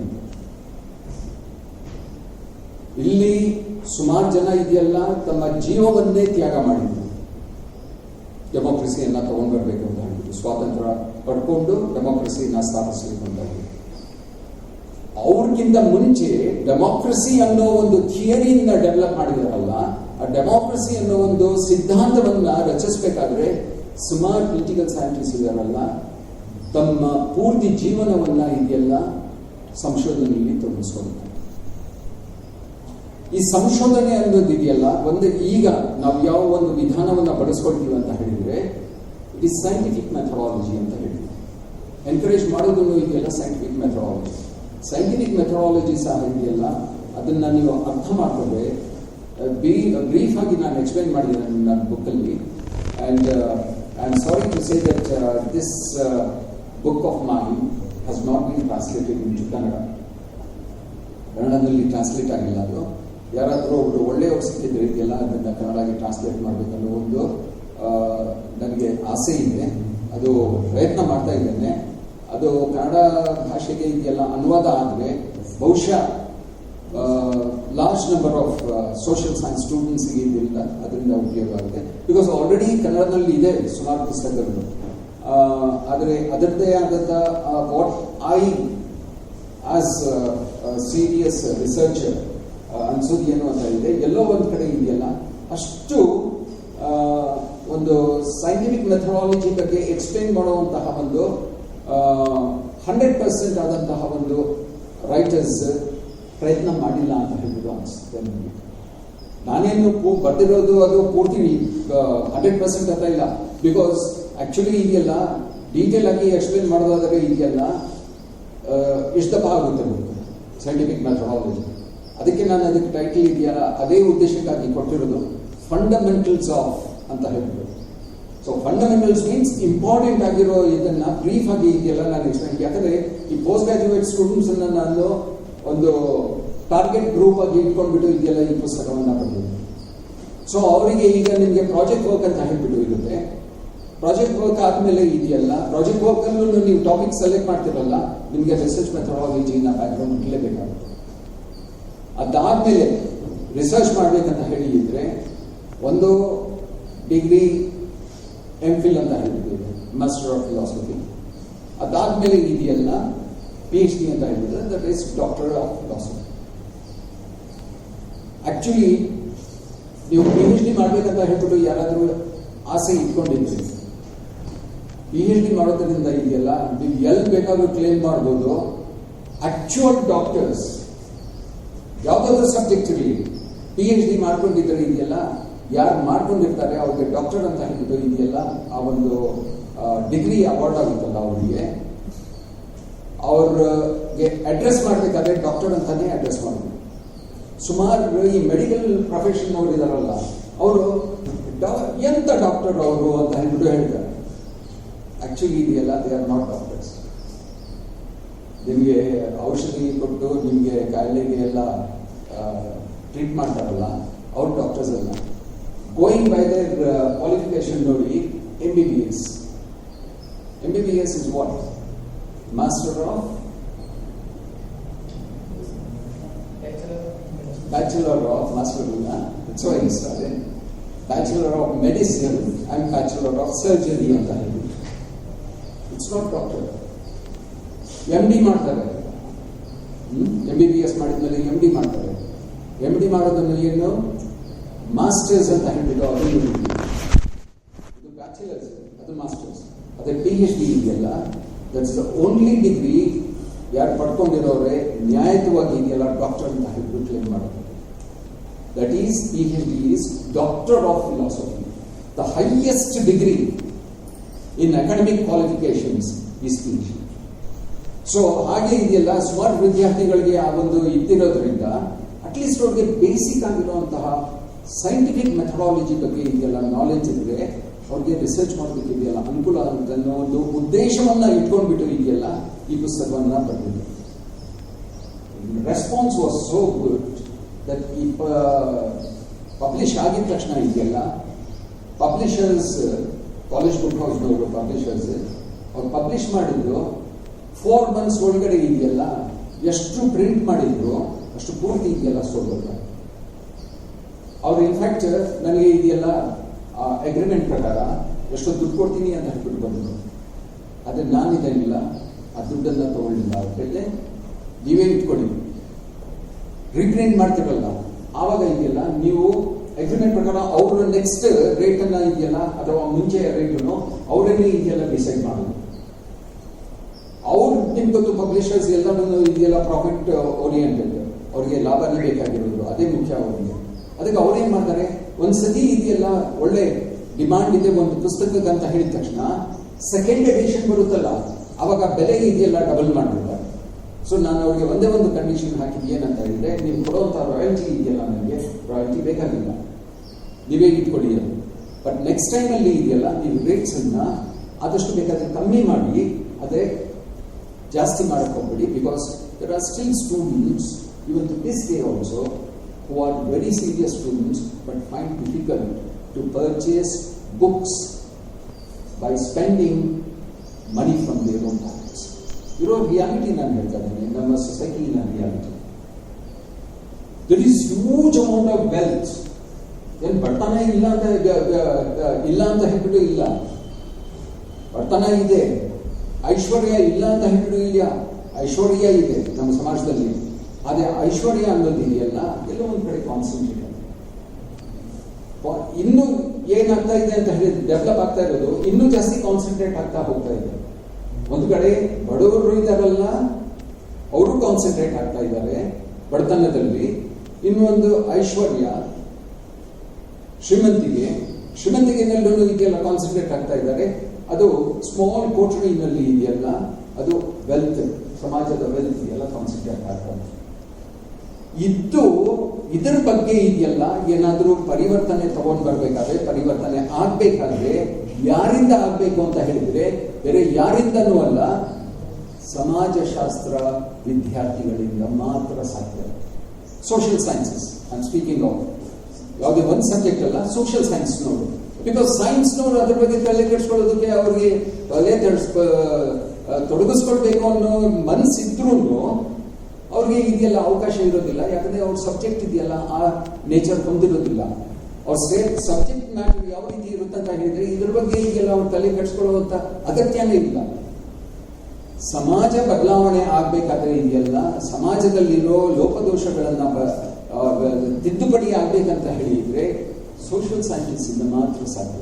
ಇಲ್ಲಿ ಸುಮಾರು ಜನ ಇದೆಯಲ್ಲ ತಮ್ಮ ಜೀವವನ್ನೇ ತ್ಯಾಗ ಮಾಡಿದ್ರು ಡೆಮಾಕ್ರಸಿಯನ್ನ ತಗೊಂಡು ಬರಬೇಕು ಅಂತ ಹೇಳ್ಬಿಟ್ಟು, ಸ್ವಾತಂತ್ರ್ಯ ಪಡ್ಕೊಂಡು ಡೆಮಾಕ್ರಸಿಯನ್ನ ಸ್ಥಾಪಿಸಬೇಕು ಅಂತ ಹೇಳಿ. ಅವ್ರಿಗಿಂತ ಮುಂಚೆ ಡೆಮಾಕ್ರಸಿ ಅನ್ನೋ ಒಂದು ಥಿಯರಿಯನ್ನ ಡೆವಲಪ್ ಮಾಡಿದಾರಲ್ಲ, ಆ ಡೆಮಾಕ್ರಸಿ ಅನ್ನೋ ಒಂದು ಸಿದ್ಧಾಂತವನ್ನ ರಚಿಸಬೇಕಾದ್ರೆ ಸುಮಾರು ಪೊಲಿಟಿಕಲ್ ಸೈಂಟಿಸ್ಟ್ ಇದಾರಲ್ಲ ತಮ್ಮ ಪೂರ್ತಿ ಜೀವನವನ್ನ ಇದೆಲ್ಲ ಸಂಶೋಧನೆಯಲ್ಲಿ ತೊಡಗಿಸ್ಕೊಳ್ತಾರೆ. ಈ ಸಂಶೋಧನೆ ಅನ್ನೋದು ಇದೆಯಲ್ಲ, ಒಂದು ಈಗ ನಾವು ಯಾವ ಒಂದು ವಿಧಾನವನ್ನ ಬಳಸ್ಕೊಳ್ತೀವಿ ಅಂತ ಹೇಳಿದ್ರೆ ಇಟ್ ಈಸ್ ಸೈಂಟಿಫಿಕ್ ಮೆಥಡಾಲಜಿ ಅಂತ ಹೇಳಿದ್ವಿ. ಎನ್ಕರೇಜ್ ಮಾಡೋದನ್ನು ಇದೆಯಲ್ಲ ಸೈಂಟಿಫಿಕ್ ಮೆಥಡಾಲಜಿ. ಸೈಂಟಿಫಿಕ್ ಮೆಥಡಾಲಜಿ ಸಹ ಇದೆಯಲ್ಲ, ಅದನ್ನ ನೀವು ಅರ್ಥ ಮಾಡ್ಕೊಂಡ್ರೆ ಬ್ರೀಫ್ ಆಗಿ ನಾನು ಎಕ್ಸ್ಪ್ಲೈನ್ ಮಾಡಿದ್ದೇನೆ ನನ್ನ ಬುಕ್ಕಲ್ಲಿ. And I am sorry to say that this book of mine has not been translated into Kannada. ಕನ್ನಡದಲ್ಲಿ ಟ್ರಾನ್ಸ್ಲೇಟ್ ಆಗಿಲ್ಲ. ಅದು ಯಾರಾದರೂ ಒಬ್ಬರು ಒಳ್ಳೆಯವರು ಸಿಕ್ಕಿದ್ರೆ ಇದೆಲ್ಲ ಅದನ್ನು ಕನ್ನಡಕ್ಕೆ ಟ್ರಾನ್ಸ್ಲೇಟ್ ಮಾಡಬೇಕನ್ನೋ ಒಂದು ನನಗೆ ಆಸೆ ಇದೆ. ಅದು ಪ್ರಯತ್ನ ಮಾಡ್ತಾ ಇದ್ದೇನೆ. ಅದು ಕನ್ನಡ ಭಾಷೆಗೆ ಇದೆಲ್ಲ ಅನುವಾದ ಆದರೆ ಬಹುಶಃ large number of social science ಸ್ಟೂಡೆಂಟ್ಸ್ಗೆ ಇದರಿಂದ ಅದರಿಂದ ಉಪಯೋಗ ಆಗುತ್ತೆ. ಬಿಕಾಸ್ ಆಲ್ರೆಡಿ ಕನ್ನಡದಲ್ಲಿ ಇದೆ ಸುಮಾರು ಪುಸ್ತಕಗಳು. ಆದರೆ ಅದರದ್ದೇ ಆದಂಥ what I as serious researcher ಅನ್ಸೋದು ಏನು ಅಂತ ಇದೆ, ಎಲ್ಲೋ ಒಂದು ಕಡೆ ಇದೆಯಲ್ಲ ಅಷ್ಟು ಒಂದು ಸೈಂಟಿಫಿಕ್ ಮೆಥಡಾಲಜಿ ಬಗ್ಗೆ ಎಕ್ಸ್ಪ್ಲೈನ್ ಮಾಡುವಂತಹ ಒಂದು 100% ಆದಂತಹ ಒಂದು ರೈಟರ್ಸ್ ಪ್ರಯತ್ನ ಮಾಡಿಲ್ಲ ಅಂತ ಹೇಳ್ಬಿಟ್ಟು ಅನಿಸುತ್ತೆ ನನಗೆ. ನಾನೇನು ಬರ್ತಿರೋದು ಅದು ಪೂರ್ತಿ 100% ಅಂತ ಇಲ್ಲ. ಬಿಕಾಸ್ ಆಕ್ಚುಲಿ ಇದೆಯಲ್ಲ ಡೀಟೇಲ್ ಆಗಿ ಎಕ್ಸ್ಪ್ಲೇನ್ ಮಾಡೋದಾದ್ರೆ ಇದೆಯಲ್ಲ ಎಷ್ಟು ದಪ್ಪ ಆಗುತ್ತೆ ಸೈಂಟಿಫಿಕ್ ಮೆಥಡಾಲಜಿ. ಅದಕ್ಕೆ ನಾನು ಅದಕ್ಕೆ ಟೈಟಲ್ ಇದೆಯಲ್ಲ ಅದೇ ಉದ್ದೇಶಕ್ಕಾಗಿ ಕೊಟ್ಟಿರೋದು, ಫಂಡಮೆಂಟಲ್ಸ್ ಆಫ್ ಅಂತ ಹೇಳ್ಬಿಟ್ಟು. ಸೊ ಫಂಡಮೆಂಟಲ್ಸ್ ಮೀನ್ಸ್ ಇಂಪಾರ್ಟೆಂಟ್ ಆಗಿರೋ ಇದನ್ನ ಬ್ರೀಫ್ ಆಗಿ ಇದೆಯಲ್ಲ ನಾನು ಎಕ್ಸ್ಪ್ಲೇನ್. ಯಾಕಂದ್ರೆ ಈ ಪೋಸ್ಟ್ ಗ್ರಾಜುಯೇಟ್ ಸ್ಟೂಡೆಂಟ್ಸ್ ಅನ್ನ ನಾನು ಒಂದು ಟಾರ್ಗೆಟ್ ಗ್ರೂಪ್ ಆಗಿ ಇಟ್ಕೊಂಡ್ಬಿಟ್ಟು ಇದೆಯಲ್ಲ ಈ ಪುಸ್ತಕವನ್ನ ಬರೆದಿದ್ದೆ. ಸೊ ಅವರಿಗೆ ಈಗ ನಿಮಗೆ ಪ್ರಾಜೆಕ್ಟ್ ವರ್ಕ್ ಅಂತ ಹೇಳ್ಬಿಟ್ಟು ಇರುತ್ತೆ. ಪ್ರಾಜೆಕ್ಟ್ ವರ್ಕ್ ಆದ್ಮೇಲೆ ಇದೆಯಲ್ಲ, ಪ್ರಾಜೆಕ್ಟ್ ವರ್ಕ್ ಅಲ್ಲೂ ನೀವು ಟಾಪಿಕ್ ಸೆಲೆಕ್ಟ್ ಮಾಡ್ತಿರಲ್ಲ, ನಿಮಗೆ ರಿಸರ್ಚ್ ಮೆಥಡಾಲಜಿನ ಬ್ಯಾಕ್ಗ್ರೌಂಡ್ ಇರಲೇಬೇಕಾಗುತ್ತೆ. ಅದಾದ್ಮೇಲೆ ರಿಸರ್ಚ್ ಮಾಡ್ಬೇಕಂತ ಹೇಳಿದ್ರೆ ಒಂದು ಡಿಗ್ರಿ MPhil ಅಂತ ಹೇಳಿದ್ದೇವೆ, ಮಾಸ್ಟರ್ ಆಫ್ ಫಿಲಾಸಫಿ. ಅದಾದ್ಮೇಲೆ ಇದೆಯಲ್ಲ PhD ಅಂತ ಹೇಳಿದ್ರೆ that is doctor of philosophy. Actually ನೀವು PhD ಮಾಡ್ಬೇಕಂತ ಹೇಳ್ಬಿಟ್ಟು ಯಾರಾದ್ರೂ ಆಸೆ ಇಟ್ಕೊಂಡಿದ್ರಿ, PhD ಮಾಡೋದ್ರಿಂದ ಇದೆಯಲ್ಲ ನೀವು ಎಲ್ಲಿ ಬೇಕಾದ್ರೂ ಕ್ಲೇಮ್ ಮಾಡ್ಬೋದು. ಆಕ್ಚುಯಲ್ ಡಾಕ್ಟರ್ಸ್ ಯಾವ್ದಾದ್ರು ಸಬ್ಜೆಕ್ಟ್ ಇರಲಿ PhD ಮಾಡ್ಕೊಂಡಿದ್ರೆ ಇದೆಯಲ್ಲ, ಯಾರು ಮಾಡ್ಕೊಂಡಿರ್ತಾರೆ ಅವ್ರಿಗೆ ಡಾಕ್ಟರ್ ಅಂತ ಹೇಳ್ಬಿಟ್ಟು ಇದೆಯಲ್ಲ ಆ ಒಂದು ಡಿಗ್ರಿ ಅವಾರ್ಡ್ ಆಗುತ್ತಲ್ಲ ಅವರಿಗೆ, ಅವ್ರಿಗೆ ಅಡ್ರೆಸ್ ಮಾಡ್ಬೇಕಾದ್ರೆ ಡಾಕ್ಟರ್ ಅಂತಾನೆ ಅಡ್ರೆಸ್ ಮಾಡಬೇಕು. ಸುಮಾರು ಈ ಮೆಡಿಕಲ್ ಪ್ರೊಫೆಷನ್ ಅವರು ಇದಾರಲ್ಲ, ಅವರು ಎಂತ ಡಾಕ್ಟರ್ ಅವರು ಅಂತ ಹೇಳ್ಬಿಟ್ಟು ಹೇಳ್ತಾರೆ. ಆಕ್ಚುಲಿ ಇದೆಯಲ್ಲ ದೇ ಆರ್ ನಾಟ್ ಡಾಕ್ಟರ್ಸ್. ನಿಮಗೆ ಔಷಧಿ ಕೊಟ್ಟು ನಿಮಗೆ ಕಾಯಿಲೆಗೆ ಎಲ್ಲ ಟ್ರೀಟ್ ಮಾಡ್ತಾರಲ್ಲ ಅವ್ರು ಡಾಕ್ಟರ್ಸ್ ಅಲ್ಲ. ಗೋಯಿಂಗ್ ಬೈ ದೇರ್ ಕ್ವಾಲಿಫಿಕೇಶನ್ ನೋಡಿ, MBBS is what? Master of bachelor of master so ಇಸ್ತಾರೆ bachelor of medicine and bachelor of surgery ಅಂತ ಹೇಳಿ. It's not doctor. MD ಮಾಡ್ತಾರೆ, MBBS ಮಾಡಿದ್ಮೇಲೆ MD ಮಾಡ್ತಾರೆ. MD ಮಾಡೋದನ್ನ ಏನು ಮಾಸ್ಟರ್ಸ್ ಅಂತ ಹೇಳ್ಬಿಟ್ಟು ಅದು ಇದು ಬ್ಯಾಚುಲರ್ಸ್, ಅದು ಮಾಸ್ಟರ್ಸ್. ಅದೇ PhD ಇದೆಯಲ್ಲ ದಟ್ಸ್ ದ ಓನ್ಲಿ ಡಿಗ್ರಿ ಯಾರು ಪಡ್ಕೊಂಡಿರೋರೆ ನ್ಯಾಯಯುತವಾಗಿ ಇದೆಯಲ್ಲ ಡಾಕ್ಟರ್ ಅಂತ ಹೇಳ್ಬಿಟ್ಟು ಕ್ಲೇಮ್ ಮಾಡೋದು. That is PhD is doctor of philosophy. The highest degree in academic qualifications is PhD. So ಹಾಗೆ ಇದೆಯಲ್ಲ ಸುಮಾರು ವಿದ್ಯಾರ್ಥಿಗಳಿಗೆ ಆ ಒಂದು ಇದ್ದಿರೋದ್ರಿಂದ ಅಟ್ಲೀಸ್ಟ್ ಅವ್ರಿಗೆ ಬೇಸಿಕ್ ಆಗಿರುವಂತಹ ಸೈಂಟಿಫಿಕ್ ಮೆಥಡಾಲಜಿ ಬಗ್ಗೆ ಇದೆಯಲ್ಲ ನಾಲೆಜ್ ಇದ್ರೆ ಅವ್ರಿಗೆ ರಿಸರ್ಚ್ ಮಾಡೋದಕ್ಕೆ ಇದೆಯಲ್ಲ ಅನುಕೂಲ ಆಗುತ್ತೆ ಅನ್ನೋ ಒಂದು ಉದ್ದೇಶವನ್ನ ಇಟ್ಕೊಂಡ್ಬಿಟ್ಟು ಇದೆಯಲ್ಲ ಈ ಪುಸ್ತಕವನ್ನ ಬರೆದಿದೆ. Response was so good that ಈ ಪಬ್ಲಿಷ್ ಆಗಿದ ತಕ್ಷಣ ಇದೆಯಲ್ಲ ಪಬ್ಲಿಷರ್ಸ್, ಕಾಲೇಜ್ ಬುಕ್ ಹೌಸ್ನವರು ಪಬ್ಲಿಷರ್ಸ್, ಅವ್ರು ಪಬ್ಲಿಷ್ ಮಾಡಿದ್ರು 4 months ಒಳಗಡೆ ಇದೆಯಲ್ಲ ಎಷ್ಟು ಪ್ರಿಂಟ್ ಮಾಡಿದ್ರು ಅಷ್ಟು ಪೂರ್ತಿ ಇದೆಯಲ್ಲ ಸೋಲ್ಬೇಕು. ಅವ್ರು ಇನ್ಫ್ಯಾಕ್ಟ್ ನನಗೆ ಇದೆಯಲ್ಲ ಅಗ್ರಿಮೆಂಟ್ ಪ್ರಕಾರ ಎಷ್ಟು ದುಡ್ಡು ಕೊಡ್ತೀನಿ ಅಂತ ಹೇಳ್ಬಿಟ್ಟು ಬಂದರು. ಆದರೆ ನಾನಿದ್ದೇನಿಲ್ಲ, ಆ ದುಡ್ಡನ್ನು ತಗೊಳ್ಳಿಲ್ಲ. ಅವ್ರಿಗೆ ನೀವೇ ಇಟ್ಕೊಡಿ, ರೀಪ್ರಿಂಟ್ ಮಾಡ್ತಿರಲ್ಲ ಆವಾಗ ಇದೆಯಲ್ಲ ನೀವು ಅಗ್ರಿಮೆಂಟ್ ಪ್ರಕಾರ ಅವ್ರ ನೆಕ್ಸ್ಟ್ ರೇಟನ್ನು ಇದೆಯಲ್ಲ ಅಥವಾ ಮುಂಚೆಯ ರೇಟನ್ನು ಅವರನ್ನೇ ಇದೆಯಲ್ಲ ಡಿಸೈಡ್ ಮಾಡೋದು. ಅವ್ರು ನಿಮ್ಗೆ ಗೊತ್ತು ಪಬ್ಲಿಷರ್ಸ್ ಎಲ್ಲರೂ ಇದೆಯಲ್ಲ ಪ್ರಾಫಿಟ್ ಓರಿಯೆಂಟೆಡ್, ಅವ್ರಿಗೆ ಲಾಭನೇ ಬೇಕಾಗಿರೋದು, ಅದೇ ಮುಖ್ಯ ಅವರಿಗೆ. ಅದಕ್ಕೆ ಅವ್ರೇನ್ ಮಾಡ್ತಾರೆ, ಒಂದ್ಸತಿ ಇದೆಯಲ್ಲ ಒಳ್ಳೆ ಡಿಮಾಂಡ್ ಇದೆ ಒಂದು ಪುಸ್ತಕಕ್ಕೆ ಅಂತ ಹೇಳಿದ ತಕ್ಷಣ ಸೆಕೆಂಡ್ ಎಡಿಷನ್ ಬರುತ್ತಲ್ಲ ಅವಾಗ ಬೆಲೆ ಇದೆಯಲ್ಲ ಡಬಲ್ ಮಾಡಿರ್ತಾರೆ. ಸೊ ನಾನು ಅವ್ರಿಗೆ ಒಂದೇ ಒಂದು ಕಂಡೀಷನ್ ಹಾಕಿದ್ದು ಏನಂತ ಹೇಳಿದ್ರೆ, ನೀವು ಕೊಡುವಂಥ ರಾಯಲ್ಟಿ ಇದೆಯಲ್ಲ ನನಗೆ ರಾಯಲ್ಟಿ ಬೇಕಾಗಿಲ್ಲ, ನೀವೇ ಇಟ್ಕೊಡಿ ಅದು. ಬಟ್ ನೆಕ್ಸ್ಟ್ ಟೈಮ್ ಅಲ್ಲಿ ಇದೆಯಲ್ಲ ನೀವು ರೇಟ್ಸ್ ಅನ್ನ ಆದಷ್ಟು ಬೇಕಾದ್ರೆ ಕಮ್ಮಿ ಮಾಡಿ, ಅದೇ ಜಾಸ್ತಿ ಮಾಡಕ್ ಹೋಗ್ಬೇಡಿ. Because there are still students even to this day also who are very serious students but find difficult to purchase books by spending money from their own pockets. Reality ನಾನು ಹೇಳ್ತಾ ಇದ್ದೀನಿ, ನಮ್ಮ ಸೊಸೈಟಿನ reality. There is huge amount of wealth. ಏನು ಬಡತನ ಇಲ್ಲ ಅಂತ ಹೇಳ್ಬಿಟ್ಟು ಇಲ್ಲ, ಬಡತನ ಇದೆ. ಐಶ್ವರ್ಯ ಇಲ್ಲ ಅಂತ ಹೇಳ್ಬಿಟ್ಟು ಇಲ್ಲ, ಐಶ್ವರ್ಯ ಇದೆ ನಮ್ಮ ಸಮಾಜದಲ್ಲಿ. ಅದೇ ಐಶ್ವರ್ಯ ಅನ್ನೋದು ಇದೆಯಲ್ಲ ಎಲ್ಲ ಒಂದ್ ಕಡೆ ಕಾನ್ಸಂಟ್ರೇಟ್. ಇನ್ನು ಏನಾಗ್ತಾ ಇದೆ ಅಂತ ಹೇಳಿ ಡೆವಲಪ್ ಆಗ್ತಾ ಇರೋದು ಇನ್ನೂ ಜಾಸ್ತಿ ಕಾನ್ಸಂಟ್ರೇಟ್ ಆಗ್ತಾ ಹೋಗ್ತಾ ಇದೆ. ಒಂದು ಕಡೆ ಬಡವರು ಇದಾರಲ್ಲ ಅವರು ಕಾನ್ಸಂಟ್ರೇಟ್ ಆಗ್ತಾ ಇದ್ದಾರೆ, ಬಡತನದಲ್ಲಿ, ಇನ್ನೊಂದು ಐಶ್ವರ್ಯ, ಶ್ರೀಮಂತಿಗೆನಲ್ಲೂ ಇದೆಲ್ಲ ಕಾನ್ಸಂಟ್ರೇಟ್ ಆಗ್ತಾ ಇದ್ದಾರೆ. ಅದು ಸ್ಮಾಲ್ ಕೋಟರಿನಲ್ಲಿ ಇದೆಯಲ್ಲ, ಅದು ವೆಲ್ತ್, ಸಮಾಜದ ವೆಲ್ತ್ ಎಲ್ಲ ಕಾನ್ಸಂಟ್ರೇಟ್ ಆಗ್ತಾರೆ. ಇದರ ಬಗ್ಗೆ ಇದೆಯಲ್ಲ ಏನಾದರೂ ಪರಿವರ್ತನೆ ತಗೊಂಡು ಬರ್ಬೇಕಾದ್ರೆ, ಪರಿವರ್ತನೆ ಆಗ್ಬೇಕಾದ್ರೆ ಯಾರಿಂದ ಆಗ್ಬೇಕು ಅಂತ ಹೇಳಿದ್ರೆ ಬೇರೆ ಯಾರಿಂದನೂ ಅಲ್ಲ, ಸಮಾಜಶಾಸ್ತ್ರ ವಿದ್ಯಾರ್ಥಿಗಳಿಂದ ಮಾತ್ರ ಸಾಧ್ಯ. Social sciences I am speaking of, ಯಾವುದೇ ಒಂದು ಸಬ್ಜೆಕ್ಟ್ ಅಲ್ಲ, ಸೋಷಿಯಲ್ ಸೈನ್ಸ್ನವರು. ಬಿಕಾಸ್ ಸೈನ್ಸ್ನವರು ಅದ್ರ ಬಗ್ಗೆ ತಲೆ ಕೆಡಿಸ್ಕೊಳ್ಳೋದಕ್ಕೆ ಅವ್ರಿಗೆ ತಲೆ ತೊಡಗಿಸ್ಕೊಳ್ಬೇಕು ಅನ್ನೋ ಮನಸ್ಸಿದ್ರೂ ಅವ್ರಿಗೆ ಇದೆಲ್ಲ ಅವಕಾಶ ಇರೋದಿಲ್ಲ. ಯಾಕಂದ್ರೆ ಅವ್ರ ಸಬ್ಜೆಕ್ಟ್ ಇದೆಯಲ್ಲ ಆ ನೇಚರ್ ಹೊಂದಿರೋದಿಲ್ಲ. ಅವ್ರ ಸಬ್ಜೆಕ್ಟ್ ಮ್ಯಾಟರ್ ಯಾವ ರೀತಿ ಇರುತ್ತೆ ಅಂತ ಹೇಳಿದ್ರೆ ಇದ್ರ ಬಗ್ಗೆ ಈಗೆಲ್ಲ ಅವ್ರ ತಲೆ ಕೆಡಿಸ್ಕೊಳ್ಳುವಂತ ಅಗತ್ಯನೇ ಇಲ್ಲ. ಸಮಾಜ ಬದಲಾವಣೆ ಆಗ್ಬೇಕಾದ್ರೆ ಇದೆಯಲ್ಲ, ಸಮಾಜದಲ್ಲಿರೋ ಲೋಪದೋಷಗಳನ್ನ ತಿದ್ದುಪಡಿ ಆಗ್ಬೇಕಂತ ಹೇಳಿದ್ರೆ ಸೋಷಿಯಲ್ ಸೈಂಟಿಸ್ಟ್ ಇಂದ ಮಾತ್ರ ಸಾಧ್ಯ.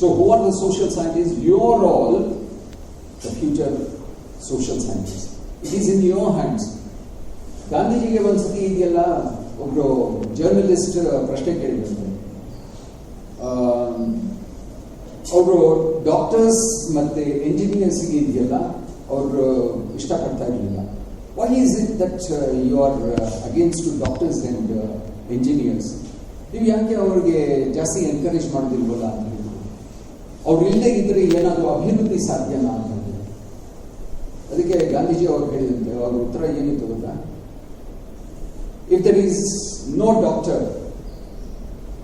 So who are the social scientist? You are all the future social scientist. It is in your hands. ಗಾಂಧೀಜಿಗೆ ಒಂದ್ಸತಿ ಇದೆಯಲ್ಲ ಒಬ್ರು ಜರ್ನಲಿಸ್ಟ್ ಪ್ರಶ್ನೆ ಕೇಳಿದ್ರು. ಅವರು ಡಾಕ್ಟರ್ಸ್ ಮತ್ತೆ ಎಂಜಿನಿಯರ್ಸ್ ಇದೆಯಲ್ಲ ಅವರು ಇಷ್ಟಪಡ್ತಾ ಇರಲಿಲ್ಲ. Why is it that you are against to doctors and engineers? ನೀವು ಯಾಕೆ ಅವ್ರಿಗೆ ಜಾಸ್ತಿ ಎನ್ಕರೇಜ್ ಮಾಡೋದಿಲ್ವಲ್ಲ ಅಂತ ಹೇಳಿದ್ರು. ಅವ್ರು ಇಲ್ಲದೆ ಇದ್ರೆ ಏನಾದರೂ ಅಭಿವೃದ್ಧಿ ಸಾಧ್ಯನಾ ಅಂತ. ಅದಕ್ಕೆ ಗಾಂಧೀಜಿ ಅವರು ಹೇಳಿದಂತೆ ಅವ್ರ ಉತ್ತರ ಏನಿತ್ತು ಗೊತ್ತಾ? If there is no doctor,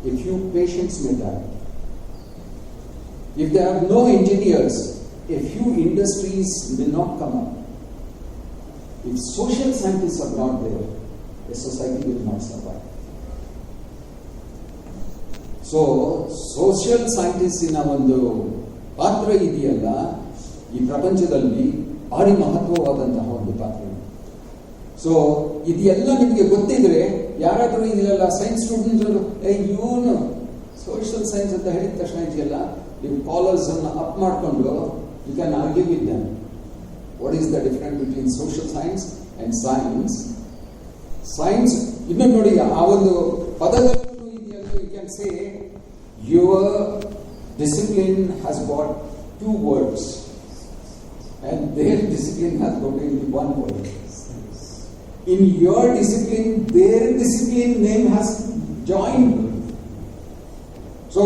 a few patients may die. If there are no engineers, a few industries will not come up. If social scientists are not there, a society will not survive. So, social scientists in ಒಂದು ಪಾತ್ರ ಇದೆಯಲ್ಲ ಈ ಪ್ರಪಂಚದಲ್ಲಿ ಭಾರಿ ಮಹತ್ವವಾದಂತಹ ಒಂದು ಪಾತ್ರ. So ಇದೆಲ್ಲ ನಿಮಗೆ ಗೊತ್ತಿದ್ರೆ ಯಾರಾದರೂ ಇದೆಲ್ಲ ಸೈನ್ಸ್ ಸ್ಟೂಡೆಂಟ್ಸ್ ಇವನು ಸೋಷಿಯಲ್ ಸೈನ್ಸ್ ಅಂತ ಹೇಳಿದ ತಕ್ಷಣ ಇದೆಯಲ್ಲ ನೀವು ಕಾಲರ್ಸ್ ಅನ್ನು ಅಪ್ ಮಾಡಿಕೊಂಡು you can argue with them. What is the difference between social science and science? Science ಇನ್ನು ನೋಡಿ ಆ ಒಂದು ಪದಗಳನ್ನು ಇದೆಯಲ್ಲ, you can say your discipline has got 2 words and their discipline has got only 1 word. In your discipline, their discipline name has joined. So,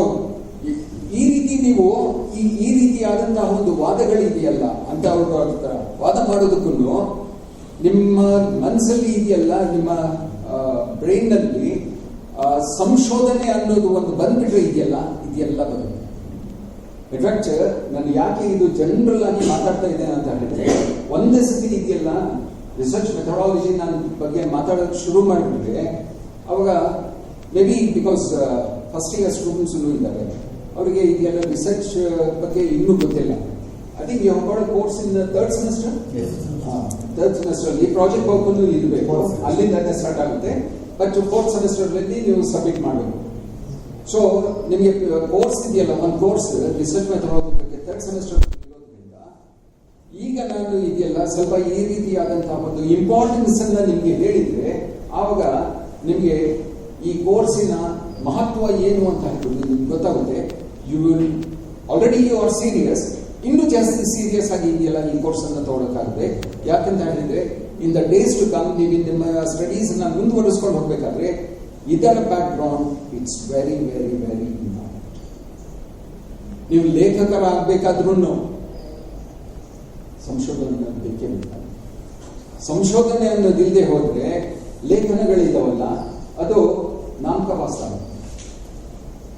ಈ ರೀತಿ ನೀವು ಈ ರೀತಿಯಾದಂತಹ ಒಂದು ವಾದಗಳಿದೆಯಲ್ಲ ಅಂತ ಅವರು ವಾದ ಮಾಡೋದಕ್ಕೂ ನಿಮ್ಮ ಮನಸ್ಸಲ್ಲಿ ಇದೆಯಲ್ಲ, ನಿಮ್ಮ ಬ್ರೈನ್ ನಲ್ಲಿ ಸಂಶೋಧನೆ ಅನ್ನೋದು ಒಂದು ಬಂದ್ಬಿಟ್ರೆ ಇದೆಯಲ್ಲ ಬರುತ್ತೆ. ಇನ್ಫ್ಯಾಕ್ಟ್ ನಾನು ಯಾಕೆ ಇದು ಜನರಲ್ ಆಗಿ ಮಾತಾಡ್ತಾ ಇದ್ದೇನೆ ಅಂತ ಹೇಳಿದ್ರೆ, ಒಂದೇ ಸತಿ ಇದೆಯಲ್ಲ ರಿಸರ್ಚ್ ಮೆಥಡಾಲಜಿ ನನ್ನ ಬಗ್ಗೆ ಮಾತಾಡೋದು ಶುರು ಮಾಡಿಬಿಟ್ರೆ ಅವಾಗ maybe because first year students ಇದ್ದಾರೆ, ಅವರಿಗೆ ಇದೆಲ್ಲ ರಿಸರ್ಚ್ ಬಗ್ಗೆ ಇನ್ನೂ ಗೊತ್ತಿಲ್ಲ. I think you have got a course in third semester. Third semester ಅಲ್ಲಿ ಪ್ರಾಜೆಕ್ಟ್ ವರ್ಕ್ ಇರಬೇಕು, ಅಲ್ಲಿಂದ ಸ್ಟಾರ್ಟ್ ಆಗುತ್ತೆ. ಬಟ್ 4th ಸೆಮಿಸ್ಟರ್ ಅಲ್ಲಿ ನೀವು ಸಬ್ಮಿಟ್ ಮಾಡಬೇಕು. ಸೊ ನಿಮಗೆ ಕೋರ್ಸ್ ಇದೆಯಲ್ಲ, ಒಂದು ಕೋರ್ಸ್ ರಿಸರ್ಚ್ ಮೆಥಡಾಲಜಿ ಬಗ್ಗೆ 3rd ಸೆಮಿಸ್ಟರ್ ಇರೋದ್ರಿಂದ ಈಗ ನಾನು ಇದೆಯಲ್ಲ ಸ್ವಲ್ಪ ಈ ರೀತಿಯಾದಂತಹ ಒಂದು ಇಂಪಾರ್ಟೆನ್ಸ್ ಅನ್ನ ನಿಮ್ಗೆ ಹೇಳಿದ್ರೆ ಆವಾಗ ನಿಮ್ಗೆ ಈ ಕೋರ್ಸಿನ ಮಹತ್ವ ಏನು ಅಂತ ಹೇಳ್ಬಿಟ್ಟು ನಿಮ್ಗೆ ಗೊತ್ತಾಗುತ್ತೆ. You will already you are serious, ಇನ್ನೂ ಜಾಸ್ತಿ ಸೀರಿಯಸ್ ಆಗಿ ಇದೆಯಲ್ಲ ಈ ಕೋರ್ಸ್ ಅನ್ನ ತಗೊಳಕಾಗುತ್ತೆ. ಯಾಕಂತ ಹೇಳಿದ್ರೆ in the days to come ನೀವು ನಿಮ್ಮ ಸ್ಟಡೀಸ್ ಅನ್ನ ಮುಂದುವರಿಸ್ಕೊಂಡು ಹೋಗ್ಬೇಕಾದ್ರೆ ಇದರ background it's very very very important. ನೀವು ಲೇಖಕರಾಗಬೇಕಾದ್ರೂ ಸಂಶೋಧನೆ ಬೇಕೇ ಬೇಕಾಗುತ್ತೆ. ಸಂಶೋಧನೆ ಅನ್ನೋದಿಲ್ಲದೆ ಹೋದ್ರೆ ಲೇಖನಗಳಿದಾವಲ್ಲ ಅದು ನಾಮಕವಾಸ.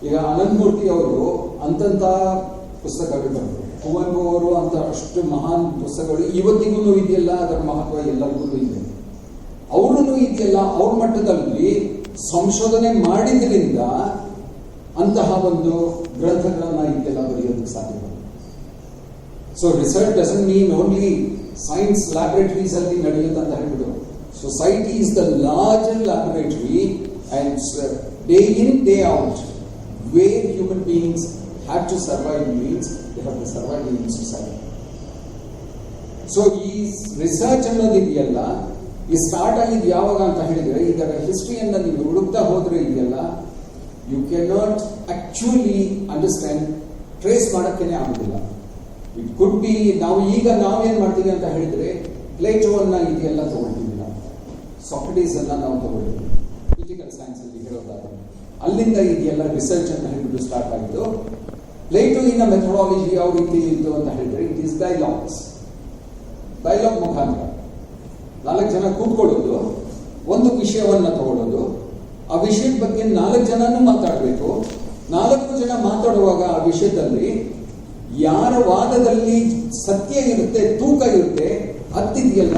ಈಗ ಅನಂತಮೂರ್ತಿ ಅವರು ಅಂತಂತ ಪುಸ್ತಕಗಳು ಬರೆದರು, ಕುವೆಂಪು ಅವರು ಅಂತ ಅಷ್ಟು ಮಹಾನ್ ಪುಸ್ತಕಗಳು ಇವತ್ತಿಗೂ ಇದೆಯಲ್ಲ, ಅದರ ಮಹತ್ವ ಎಲ್ಲರಿಗೂ ಇದೆ. ಅವರೂ ಇದೆಯಲ್ಲ ಅವ್ರ ಮಟ್ಟದಲ್ಲಿ ಸಂಶೋಧನೆ ಮಾಡಿದ್ರಿಂದ ಅಂತಹ ಒಂದು ಗ್ರಂಥಗಳನ್ನ ಇದೆಲ್ಲ ಬರೆಯೋದಕ್ಕೆ ಸಾಧ್ಯ. So research doesn't mean only science laboratories ಅಲ್ಲಿ ನಡೆಯುತ್ತೆ ಅಂತ ಹೇಳ್ಬಿಟ್ಟು. Society is the larger laboratory and day in day out where human beings have to survive means they have to survive in society. So ಈ research ಅನ್ನೋದಿದೆಯಲ್ಲ ಈ start ಆಗಿದ್ದು ಯಾವಾಗ ಅಂತ ಹೇಳಿದ್ರೆ, ಇದರ ಹಿಸ್ಟ್ರಿಯನ್ನ ನೀವು ಹುಡುಕ್ತಾ ಹೋದ್ರೆ ಇದೆಯಲ್ಲ, you can not actually understand, trace ಮಾಡಕ್ಕೇನೆ ಆಗುದಿಲ್ಲ. ಇಟ್ ಕುಡ್ ಬಿ ನಾವೇನ್ ಮಾಡ್ತೀವಿ ಅಂತ ಹೇಳಿದ್ರೆ, ಪ್ಲೇಟೋವನ್ನ ಇದೆಲ್ಲ ತಗೊಳ್ತೀವಿ, ನಾವು ಸಾಕ್ರಟೀಸ್ ಅನ್ನ ನಾವು ತಗೊಳ್ತೀವಿ ಪೊಲಿಟಿಕಲ್ ಸೈನ್ಸ್ ಅಲ್ಲಿ ಹೇಳೋದಾದ್ರೆ. ಅಲ್ಲಿಂದ ಇದೆಲ್ಲ ರಿಸರ್ಚ್ ಅಂತ ಹೇಳಿಬಿಟ್ಟು ಸ್ಟಾರ್ಟ್ ಆಗಿದ್ದು. ಪ್ಲೇಟೋವಿನ ಮೆಥಡಾಲಜಿ ಯಾವ ರೀತಿ ಇತ್ತು ಅಂತ ಹೇಳಿದ್ರೆ, ಇಟ್ ಈಸ್ ಡೈಲಾಗ್ ಮುಖಾಂತರ 4 ಜನ ಕೂತ್ಕೊಳ್ಳೋದು, ಒಂದು ವಿಷಯವನ್ನ ತಗೊಳ್ಳೋದು, ಆ ವಿಷಯದ ಬಗ್ಗೆ 4 ಜನನೂ ಮಾತಾಡಬೇಕು. 4 ಜನ ಮಾತಾಡುವಾಗ ಆ ವಿಷಯದಲ್ಲಿ ಯಾರ ವಾದದಲ್ಲಿ ಸತ್ಯ ಇರುತ್ತೆ, ತೂಕ ಇರುತ್ತೆ, ಅತ್ತಿದೆಯಲ್ಲ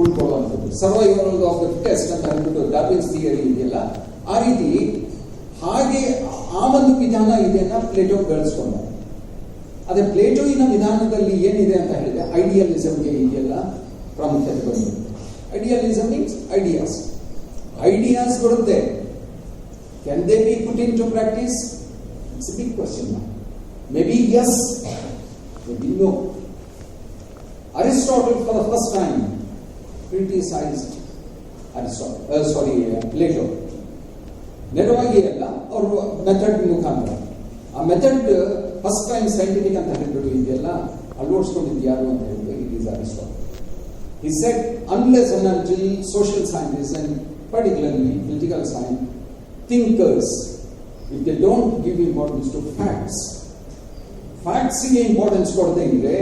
ಉಳ್ಕೊಳ್ಳುವಂಥದ್ದು. ಸರ್ವೈವಲ್ ಆಫ್ ದ ಫಿಟೆಸ್ಟ್ ಅಂತ ಹೇಳ್ಬಿಟ್ಟು ಡಾರ್ವಿನ್ಸ್ ಥಿಯರಿ ಇದೆಯಲ್ಲ, ಆ ರೀತಿ ಹಾಗೆ ಆ ಒಂದು ವಿಧಾನ ಇದೆಯನ್ನ ಪ್ಲೇಟೋ ಬೆಳೆಸ್ಕೊಂಡ. ಅದೇ ಪ್ಲೇಟೋವಿನ ವಿಧಾನದಲ್ಲಿ ಏನಿದೆ ಅಂತ ಹೇಳಿದ್ರೆ, ಐಡಿಯಲಿಸಮ್ಗೆ ಇದೆಯಲ್ಲ ಪ್ರಾಮುಖ್ಯತೆ ಬಂದಿದೆ. ಐಡಿಯಲಿಸಮ್ ಮೀನ್ಸ್ ಐಡಿಯಾಸ್ ಬರುತ್ತೆ. Can they be put into practice? It's a big question. Maybe yes, maybe no. Aristotle for the first time criticized Plato. ನೇರವಾಗಿ ಅಲ್ಲ, ಅವರು ಮೆಥಡ್ ಮುಖಾಂತರ. ಆ ಮೆಥಡ್ ಫಸ್ಟ್ ಟೈಮ್ ಸೈಂಟಿಫಿಕ್ ಅಂತ ಹೇಳ್ಬಿಟ್ಟು ಇದೆಯಲ್ಲ ಅಳವಡಿಸ್ಕೊಂಡಿದ್ದು ಯಾರು ಅಂತ ಹೇಳಿದ್ರೆ, it is Aristotle. He said, unless and until social scientists and particularly political science thinkers, if they don't give importance to ಫ್ಯಾಕ್ಟ್ಸ್ಗೆ ಇಂಪಾರ್ಟೆನ್ಸ್ ಕೊಡದೆ ಇದ್ರೆ,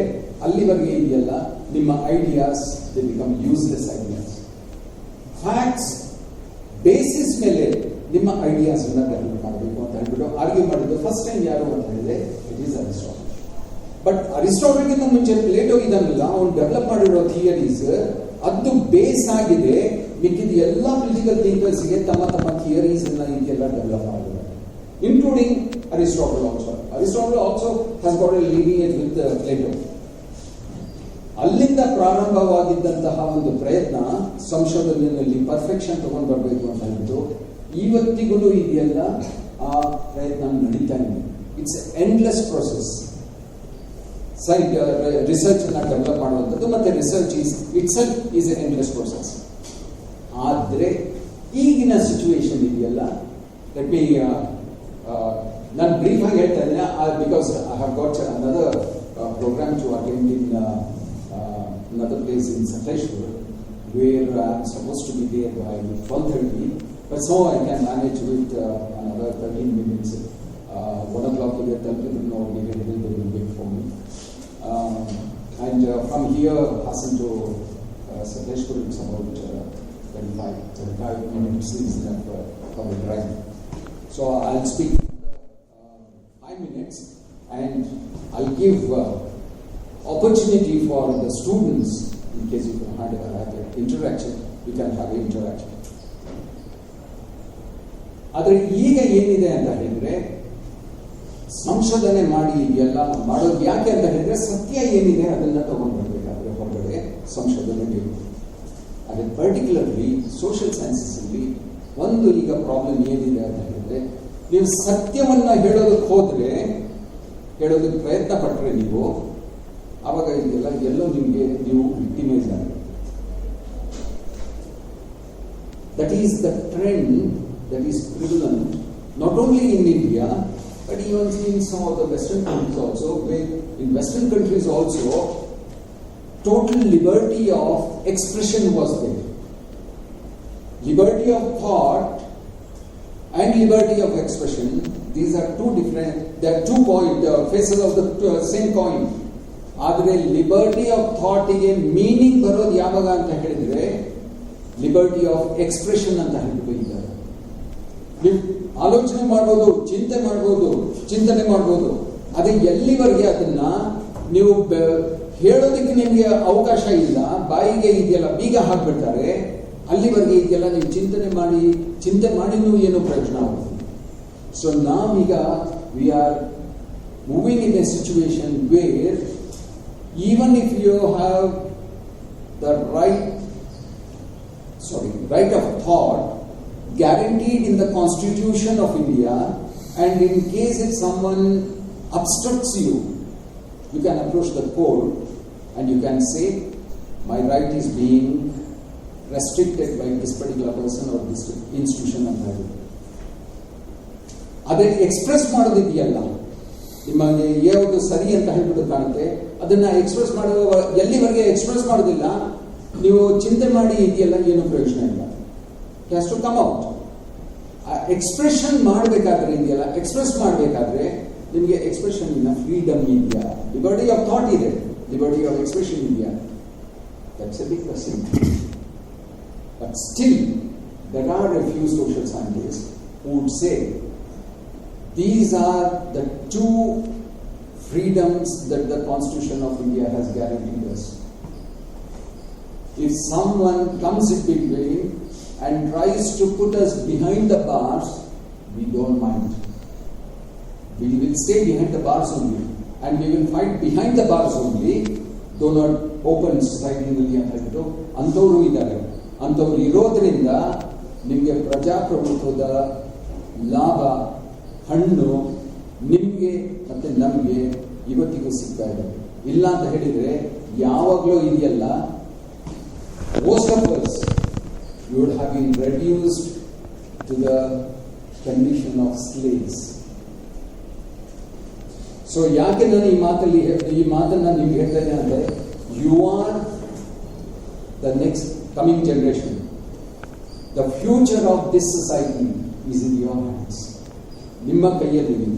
ಅಲ್ಲಿವರೆಗೆ ಇದೆಯಲ್ಲ ನಿಮ್ಮ ideas they become useless ideas. Facts basis ಮೇಲೆ ನಿಮ್ಮ ಐಡಿಯಾಸ್ ಅನ್ನ ಡೆವಲಪ್ ಮಾಡಬೇಕು ಅಂತ ಹೇಳ್ಬಿಟ್ಟು ಆರ್ಗ್ಯೂ ಮಾಡಿದ್ದು ಫಸ್ಟ್ ಟೈಮ್ ಯಾರು ಅಂತ ಹೇಳಿದ್ರೆ, ಇಟ್ ಈಸ್ ಅರಿಸ್ಟಾಟಲ್. ಬಟ್ ಅರಿಸ್ಟಾಟಲ್ಗಿಂತ ಮುಂಚೆ ಪ್ಲೇಟೋ ಇದನ್ನೆಲ್ಲ ಅವನು ಡೆವಲಪ್ ಮಾಡಿರೋ ಥಿಯರೀಸ್ ಅದು ಬೇಸ್ ಆಗಿದೆ. ಮಿಕ್ಕಿದ ಎಲ್ಲ ಪೊಲಿಟಿಕಲ್ ಥಿಂಕರ್ಸ್ಗೆ ತಮ್ಮ ಥಿಯರೀಸ್ ಅನ್ನ ಇದೆಲ್ಲ ಡೆವಲಪ್ ಮಾಡಿದ್ದಾರೆ, including Aristotle also. Aristotle also has got a lineage with Plato. ಅಲ್ಲಿಂದ ಪ್ರಾರಂಭವಾಗಿದ್ದಂತಹ ಒಂದು ಪ್ರಯತ್ನ ಸಂಶೋಧನೆಯಲ್ಲಿ ಪರ್ಫೆಕ್ಷನ್ ತಗೊಂಡು ಬರಬೇಕು ಅಂತ ಹೇಳ್ಬಿಟ್ಟು ಇವತ್ತಿಗೂ ಇದೆಲ್ಲ ಆ ಪ್ರಯತ್ನ ನಡೀತಾ ಇದೆ. It's endless process. ರಿಸರ್ಚ್ ಅನ್ನ ಡೆವಲಪ್ ಮಾಡುವಂಥದ್ದು, ಮತ್ತೆ research itself is A endless process. ಆದ್ರೆ ಈಗಿನ ಸಿಚುವೇಶನ್ ಇದೆಯಲ್ಲ, ಲೆಟ್ ಮಿ ನಾನು ಬ್ರೀಫ್ ಆಗಿ ಹೇಳ್ತಾ ಇದ್ದೇನೆ, because I have got another programme to attend in another place in Sakleshpur, where I am supposed to be there by 12:30, but so I can manage with another 13 minutes. 1 o'clock you get television or maybe a little bit big for me. And from here, Hassan to Sakleshpur, it's about 35 minutes is enough for the drive. So I'll speak 5 minutes, and I'll give opportunity for the students, in case you can have interaction, we can have interaction. ಆದರೆ ಈಗ ಏನಿದೆ ಅಂತ ಹೇಳಿದ್ರೆ, ಸಂಶೋಧನೆ ಮಾಡಿ ಎಲ್ಲ ಮಾಡೋದು ಯಾಕೆ ಅಂತ ಹೇಳಿದ್ರೆ, ಸತ್ಯ ಏನಿದೆ ಅದನ್ನ ತಗೊಂಡು ಬರಬೇಕಾದ್ರೆ ಹೊರಗಡೆ ಸಂಶೋಧನೆ ಬೇಕು. ಅದೇ ಪರ್ಟಿಕ್ಯುಲರ್ಲಿ ಸೋಷಿಯಲ್ ಸೈನ್ಸಸ್ ಅಲ್ಲಿ ಒಂದು ಈಗ ಪ್ರಾಬ್ಲಮ್ ಏನಿದೆ ಅಂತ ಹೇಳಿದ್ರೆ, ನೀವು ಸತ್ಯವನ್ನ ಹೇಳೋದಕ್ಕೆ ಪ್ರಯತ್ನ ಪಟ್ಟರೆ ನೀವು ಆವಾಗ ಇದೆಲ್ಲ ಎಲ್ಲೋ ನೀವು ವಿಕ್ಟಿಮೈಸ್ ಆಗಿದೆ. That is the trend that is prevalent not only in India but even in some of the Western countries also, where in Western countries also total liberty of expression was there. Liberty of thought and liberty of expression, these are two different, they are 2 faces of the same coin. ಆದರೆ liberty of ಥಾಟ್ಗೆ meaning ಬರೋದು ಯಾವಾಗ ಅಂತ ಹೇಳಿದ್ರೆ, liberty of expression ಅಂತ ಹೇಳ್ಬಿಟ್ಟು ಇದ್ದಾರೆ. ನೀವು ಆಲೋಚನೆ ಮಾಡ್ಬೋದು, ಚಿಂತನೆ ಮಾಡ್ಬೋದು, ಅದೇ ಎಲ್ಲಿವರೆಗೆ ಅದನ್ನ ನೀವು ಹೇಳೋದಕ್ಕೆ ನಿಮಗೆ ಅವಕಾಶ ಇಲ್ಲ, ಬಾಯಿಗೆ ಇದೆಯಲ್ಲ ಬೀಗ ಹಾಕ್ಬಿಡ್ತಾರೆ, ಅಲ್ಲಿವರೆಗೆ ಇದೆಲ್ಲ ನೀವು ಚಿಂತೆ ಮಾಡಿನೂ ಏನೋ ಪ್ರಯೋಜನ ಆಗುತ್ತೆ. ಸೊ ನಾವೀಗ we are moving in a situation where even if you have the right of thought guaranteed in the Constitution of India, and in case if someone obstructs you can approach the court and you can say, my right is being restricted by this particular person or this institution ಅಂತ ಹೇಳಿ. ಅದೇ express ಮಾಡೋದಿದೆಯಲ್ಲ, ನಿಮಗೆ ಯಾವುದು ಸರಿ ಅಂತ ಹೇಳ್ಬಿಟ್ಟು ಕಾಣುತ್ತೆ, ಅದನ್ನ ಎಕ್ಸ್ಪ್ರೆಸ್ ಮಾಡುವ ಎಲ್ಲಿವರೆಗೆ ಎಕ್ಸ್ಪ್ರೆಸ್ ಮಾಡೋದಿಲ್ಲ ನೀವು ಚಿಂತೆ ಮಾಡಿ ಇದೆಯಲ್ಲ ಏನು ಪ್ರಯೋಜನ ಇಲ್ಲ. It has to come out. Expression ಮಾಡಬೇಕಾದ್ರೆ ಇದೆಯಲ್ಲ, ಎಕ್ಸ್ಪ್ರೆಸ್ ಮಾಡಬೇಕಾದ್ರೆ ನಿಮಗೆ ಎಕ್ಸ್ಪ್ರೆಷನ್ ಇನ್ನ ಫ್ರೀಡಮ್ ಇದೆಯಾ, ಲಿಬರ್ಟಿ ಆಫ್ ಥಾಟ್ ಇದೆ, ಲಿಬರ್ಟಿ ಆಫ್ ಎಕ್ಸ್ಪ್ರೆಷನ್ ಇದೆಯಾ? That's a big question. But still there are a few social scientists who would say these are the two freedoms that the Constitution of India has guaranteed us. If someone comes in between and tries to put us behind the bars, we don't mind. We will stay behind the bars only, and we will fight behind the bars only, though not open society ಅಂತ ಹೇಳ್ಬಿಟ್ಟು ಅಂಥವ್ರು ಇದ್ದಾರೆ. ಅಂಥವ್ರು ಇರೋದ್ರಿಂದ ನಿಮಗೆ ಪ್ರಜಾಪ್ರಭುತ್ವದ ಲಾಭ ಹಣ್ಣು ನಿಮಗೆ ಮತ್ತೆ ನಮಗೆ ಇವತ್ತಿಗೂ ಸಿಗ್ತಾ ಇದೆ. ಇಲ್ಲ ಅಂತ ಹೇಳಿದ್ರೆ ಯಾವಾಗಲೂ ಇದೆಯಲ್ಲ, most of us would have been reduced to the condition of slaves. So ಯಾಕೆ ನಾನು ಈ ಮಾತನ್ನ ನಿಮ್ಗೆ ಹೇಳ್ತೇನೆ ಅಂದ್ರೆ, you are the next coming generation. The future of this society is in your hands. ನಿಮ್ಮ ಕೈಯಲ್ಲಿದೆ.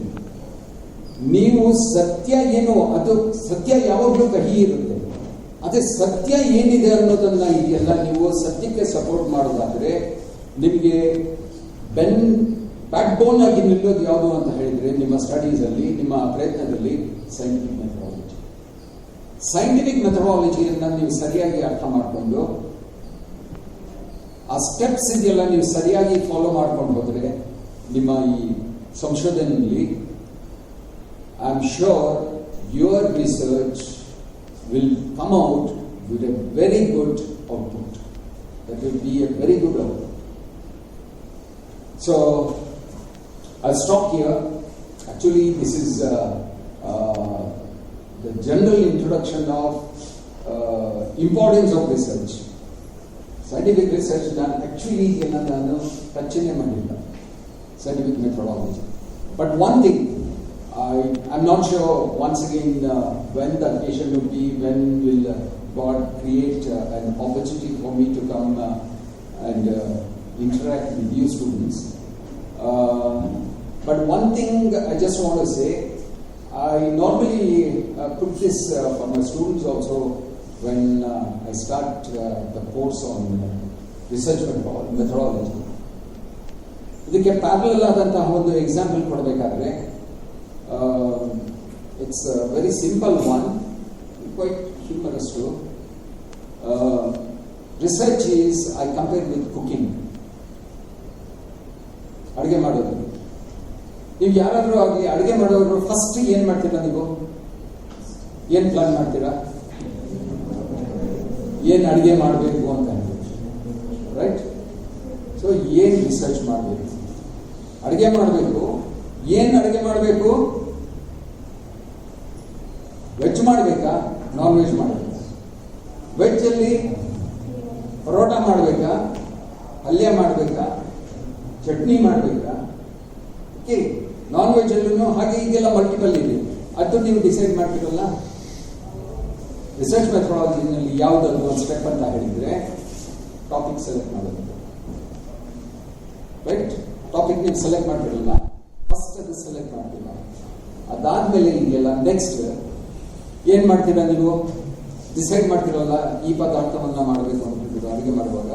ನೀವು ಸತ್ಯ ಏನು, ಅದು ಸತ್ಯ ಯಾವಾಗಲೂ ಕಹಿ ಇರುತ್ತೆ. ಅದೇ ಸತ್ಯ ಏನಿದೆ ಅನ್ನೋದನ್ನ ಇದೆಯಲ್ಲ, ನೀವು ಸತ್ಯಕ್ಕೆ ಸಪೋರ್ಟ್ ಮಾಡೋದಾದ್ರೆ ನಿಮಗೆ ಬ್ಯಾಕ್ ಬೋನ್ ಆಗಿ ನಿಲ್ಲೋದು ಯಾವುದು ಅಂತ ಹೇಳಿದ್ರೆ ನಿಮ್ಮ ಸ್ಟಡೀಸ್ ಅಲ್ಲಿ, ನಿಮ್ಮ ಪ್ರಯತ್ನದಲ್ಲಿ ಸೈಂಟಿಫಿಕ್ ಮೆಥಡಾಲಜಿ. ಸೈಂಟಿಫಿಕ್ ಮೆಥಡಾಲಜಿಯನ್ನ ನೀವು ಸರಿಯಾಗಿ ಅರ್ಥ ಮಾಡಿಕೊಂಡು ಆ ಸ್ಟೆಪ್ಸ್ ಇದೆಯಲ್ಲ ನೀವು ಸರಿಯಾಗಿ ಫಾಲೋ ಮಾಡ್ಕೊಂಡು ಹೋದ್ರೆ ನಿಮ್ಮ ಈ ಸಂಶೋಧನೆಯಲ್ಲಿ I am sure your research will come out with a very good output. That will be a very good output. So, I'll stop here. Actually, this is the general introduction of importance of research. Scientific research done actually ನಾನು ಟಚ್ಚನ್ನೇ ಮಾಡಿಲ್ಲ, scientific methodology. But one thing, I'm not sure once again when the occasion will be, when will God create an opportunity for me to come and interact with you students. But one thing I just want to say, I normally put this for my students also when I start the course on research methodology. ಇದಕ್ಕೆ parallel ಆದಂತಹ ಒಂದು example ಕೊಡಬೇಕಾದ್ರೆ, it's a very simple one, quite humorous too. Research is, I compare with cooking. ಅಡುಗೆ ಮಾಡೋದು. ನೀವು ಯಾರಾದರೂ ಆಗಲಿ ಅಡುಗೆ ಮಾಡೋರು ಫಸ್ಟ್ ಏನ್ ಮಾಡ್ತೀರಾ? ನೀವು ಏನ್ ಪ್ಲಾನ್ ಮಾಡ್ತೀರಾ? ಏನ್ ಅಡುಗೆ ಮಾಡಬೇಕು ಅಂತ ರೈಟ್? ಸೊ ಏನ್ ರಿಸರ್ಚ್ ಮಾಡಬೇಕು? ಅಡುಗೆ ಮಾಡಬೇಕು. ಏನ್ ಅಡುಗೆ ಮಾಡಬೇಕು? ವೆಜ್ ಮಾಡಬೇಕಾ, ನಾನ್ ವೆಜ್ ಮಾಡಬೇಕಾ? ವೆಜ್ ಅಲ್ಲಿ ಪರೋಟ ಮಾಡಬೇಕಾ, ಪಲ್ಯ ಮಾಡಬೇಕಾ, ಚಟ್ನಿ ಮಾಡಬೇಕಾ? ಓಕೆ, ನಾನ್ ವೆಜ್ ಅಲ್ಲೂ ಹಾಗೆ ಈಗೆಲ್ಲ ಮಲ್ಟಿಪಲ್ ಇದೆ. ಅದು ನೀವು ಡಿಸೈಡ್ ಮಾಡ್ತೀರಲ್ಲ. ರಿಸರ್ಚ್ ಮೆಥಡಾಲಜಿನಲ್ಲಿ ಯಾವುದಾದ್ರು ಒಂದು ಸ್ಟೆಪ್ ಅಂತ ಹೇಳಿದ್ರೆ ಟಾಪಿಕ್ ಸೆಲೆಕ್ಟ್ ಮಾಡೋದು. ರೈಟ್? ಟಾಪಿಕ್ ನೀವು ಸೆಲೆಕ್ಟ್ ಮಾಡ್ತಿರಲ್ಲ, ಫಸ್ಟ್ ಅದು ಸೆಲೆಕ್ಟ್ ಮಾಡ್ತೀರ. ಅದಾದ್ಮೇಲೆ ಇದೆಯಲ್ಲ ನೆಕ್ಸ್ಟ್ ಏನ್ ಮಾಡ್ತೀರಾ? ನೀವು ಡಿಸೈಡ್ ಮಾಡ್ತಿರಲ್ಲ, ಈ ಪದಾರ್ಥವನ್ನ ಮಾಡಬೇಕು ಅಂತಿದ್ರು ಅಡುಗೆ ಮಾಡುವಾಗ,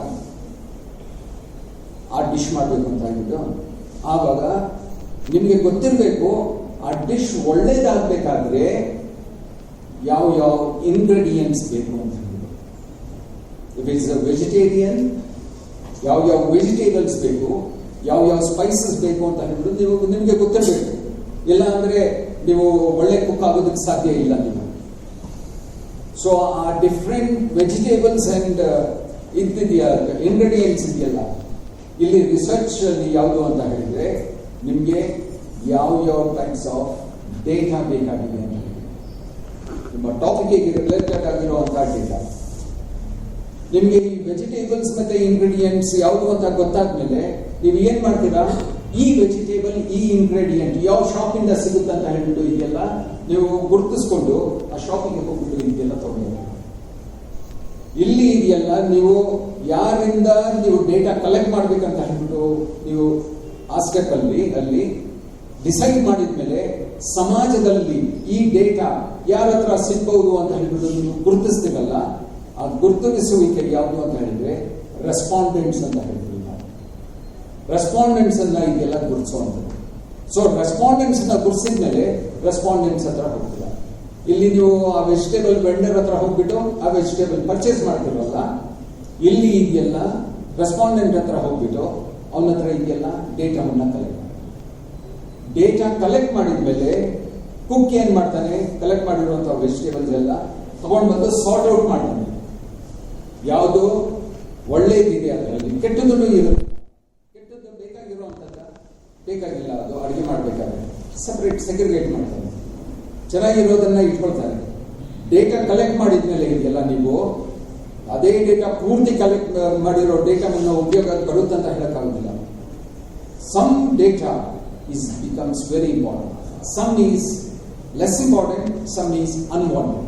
ಆ ಡಿಶ್ ಮಾಡಬೇಕು ಅಂತ ಹೇಳ್ಬಿಟ್ಟು. ಆವಾಗ ನಿಮ್ಗೆ ಗೊತ್ತಿರಬೇಕು ಆ ಡಿಶ್ ಒಳ್ಳೇದಾಗಬೇಕಾದ್ರೆ ಯಾವ ಯಾವ ಇಂಗ್ರೀಡಿಯೆಂಟ್ಸ್ ಬೇಕು ಅಂತ ಹೇಳ್ಬಿಟ್ಟು. ಇಫ್ ಇಟ್ಸ್ ಅ ವೆಜಿಟೇರಿಯನ್, ಯಾವ ಯಾವ ವೆಜಿಟೇಬಲ್ಸ್ ಬೇಕು, ಯಾವ ಯಾವ ಸ್ಪೈಸಸ್ ಬೇಕು ಅಂತ ಹೇಳ್ಬಿಟ್ಟು ನಿಮ್ಗೆ ಗೊತ್ತಿರಬೇಕು. ಇಲ್ಲ ಅಂದ್ರೆ ನೀವು ಒಳ್ಳೆ ಕುಕ್ ಆಗೋದಕ್ಕೆ ಸಾಧ್ಯ ಇಲ್ಲ ನೀವು. ಸೊ ಆ ಡಿಫ್ರೆಂಟ್ ವೆಜಿಟೇಬಲ್ಸ್ ಅಂಡ್ ಇದ್ದಿದೆಯಲ್ಲ, ಇಂಗ್ರೀಡಿಯೆಂಟ್ಸ್ ಇದೆಯಲ್ಲ, ಇಲ್ಲಿ ರಿಸರ್ಚ್ ಅಲ್ಲಿ ಯಾವುದು ಅಂತ ಹೇಳಿದ್ರೆ ನಿಮ್ಗೆ ಯಾವ ಯಾವ ಟೈಪ್ಸ್ ಆಫ್ ಡೇಟಾ ಬೇಕಾಗಿದೆ ಅಂತ ಹೇಳಿ, ನಿಮ್ಮ ಟಾಪಿಕ್ಗೆ ರಿಲೇಟೆಡ್ ಆಗಿರುವಂತಹ ಡೇಟಾ. ನಿಮಗೆ ಈ ವೆಜಿಟೇಬಲ್ಸ್ ಮತ್ತೆ ಇಂಗ್ರೀಡಿಯೆಂಟ್ಸ್ ಯಾವುದು ಅಂತ ಗೊತ್ತಾದ್ಮೇಲೆ ನೀವು ಏನ್ ಮಾಡ್ತೀರಾ, ಈ ವೆಜಿಟೇಬಲ್ ಈ ಇಂಗ್ರೀಡಿಯೆಂಟ್ ಯಾವ ಶಾಪಿಂದ ಸಿಗುತ್ತೆ ಅಂತ ಹೇಳ್ಬಿಟ್ಟು ಇದೆಲ್ಲ ನೀವು ಗುರುತಿಸ್ಕೊಂಡು ಆ ಶಾಪಿಗೆ ಹೋಗ್ಬಿಟ್ಟು ಇದೆಲ್ಲ ತಗೊಂಡು ಇಲ್ಲಿ ಇದೆಯಲ್ಲ ನೀವು ಯಾರಿಂದ ನೀವು ಡೇಟಾ ಕಲೆಕ್ಟ್ ಮಾಡ್ಬೇಕಂತ ಹೇಳ್ಬಿಟ್ಟು ನೀವು ಆ ಸ್ಟೆಪ್ ಅಲ್ಲಿ ಡಿಸೈಡ್ ಮಾಡಿದ್ಮೇಲೆ ಸಮಾಜದಲ್ಲಿ ಈ ಡೇಟಾ ಯಾರ ಹತ್ರ ಸಿಗ್ಬಹುದು ಅಂತ ಹೇಳ್ಬಿಟ್ಟು ನೀವು ಗುರುತಿಸ್ತೀವಲ್ಲ, ಆ ಗುರುತಿಸುವಿಕೆ ಯಾವುದು ಅಂತ ಹೇಳಿದ್ರೆ ರೆಸ್ಪಾಂಡೆಂಟ್ಸ್ ಅಂತ ಹೇಳ್ತೀವಿ ನಾವು. ರೆಸ್ಪಾಂಡೆಂಟ್ಸ್ ಅನ್ನ ಇದೆಲ್ಲ ಗುರುತಿಸುವಂಥದ್ದು. ಸೊ ರೆಸ್ಪಾಂಡೆಂಟ್ಸ್ ಅನ್ನ ಗುರುತಿಸಿದ್ಮೇಲೆ ರೆಸ್ಪಾಂಡೆಂಟ್ಸ್ ಹತ್ರ ಹೋಗ್ತೀರ. ಇಲ್ಲಿ ನೀವು ಆ ವೆಜಿಟೇಬಲ್ ವೆಂಡರ್ ಹತ್ರ ಹೋಗ್ಬಿಟ್ಟು ಆ ವೆಜಿಟೇಬಲ್ ಪರ್ಚೇಸ್ ಮಾಡ್ತಿರಲ್ಲ, ಇಲ್ಲಿ ಇದೆಲ್ಲ ರೆಸ್ಪಾಂಡೆಂಟ್ ಹತ್ರ ಹೋಗ್ಬಿಟ್ಟು ಅವನ ಹತ್ರ ಇದೆಲ್ಲ ಡೇಟಾವನ್ನ ಕಲೆಕ್ಟ್ ಮಾಡಿ. ಡೇಟಾ ಕಲೆಕ್ಟ್ ಮಾಡಿದ್ಮೇಲೆ ಕುಕ್ ಏನ್ ಮಾಡ್ತಾನೆ, ಕಲೆಕ್ಟ್ ಮಾಡಿರುವಂತಹ ವೆಜಿಟೇಬಲ್ಸ್ ಎಲ್ಲ ತಗೊಂಡು ಬಂದು ಸಾರ್ಟ್ ಔಟ್ ಮಾಡ್ತಾನೆ. ಯಾವುದು ಒಳ್ಳೇದಿದೆ ಅದರಲ್ಲಿ, ಕೆಟ್ಟದ್ದು ಇರುತ್ತೆ. ಕೆಟ್ಟದ್ದು ಬೇಕಾಗಿಲ್ಲ, ಅದು ಅಡುಗೆ ಮಾಡ್ಬೇಕಾದ್ರೆ ಸಪರೇಟ್ ಸೆಗ್ರಿಗೇಟ್ ಮಾಡ್ತಾನೆ. ಚೆನ್ನಾಗಿರೋದನ್ನ ಇಟ್ಕೊಳ್ತಾರೆ. ಡೇಟಾ ಕಲೆಕ್ಟ್ ಮಾಡಿದ್ಮೇಲೆ ಇದೆಲ್ಲ ನೀವು ಅದೇ ಡೇಟಾ ಪೂರ್ತಿ ಕಲೆಕ್ಟ್ ಮಾಡಿರೋ ಡೇಟಾವನ್ನು ಉಪಯೋಗ ಬರುತ್ತಂತ ಹೇಳಕ್ಕಾಗುದಿಲ್ಲ. Some data becomes very important. Some is less important, some is unwanted.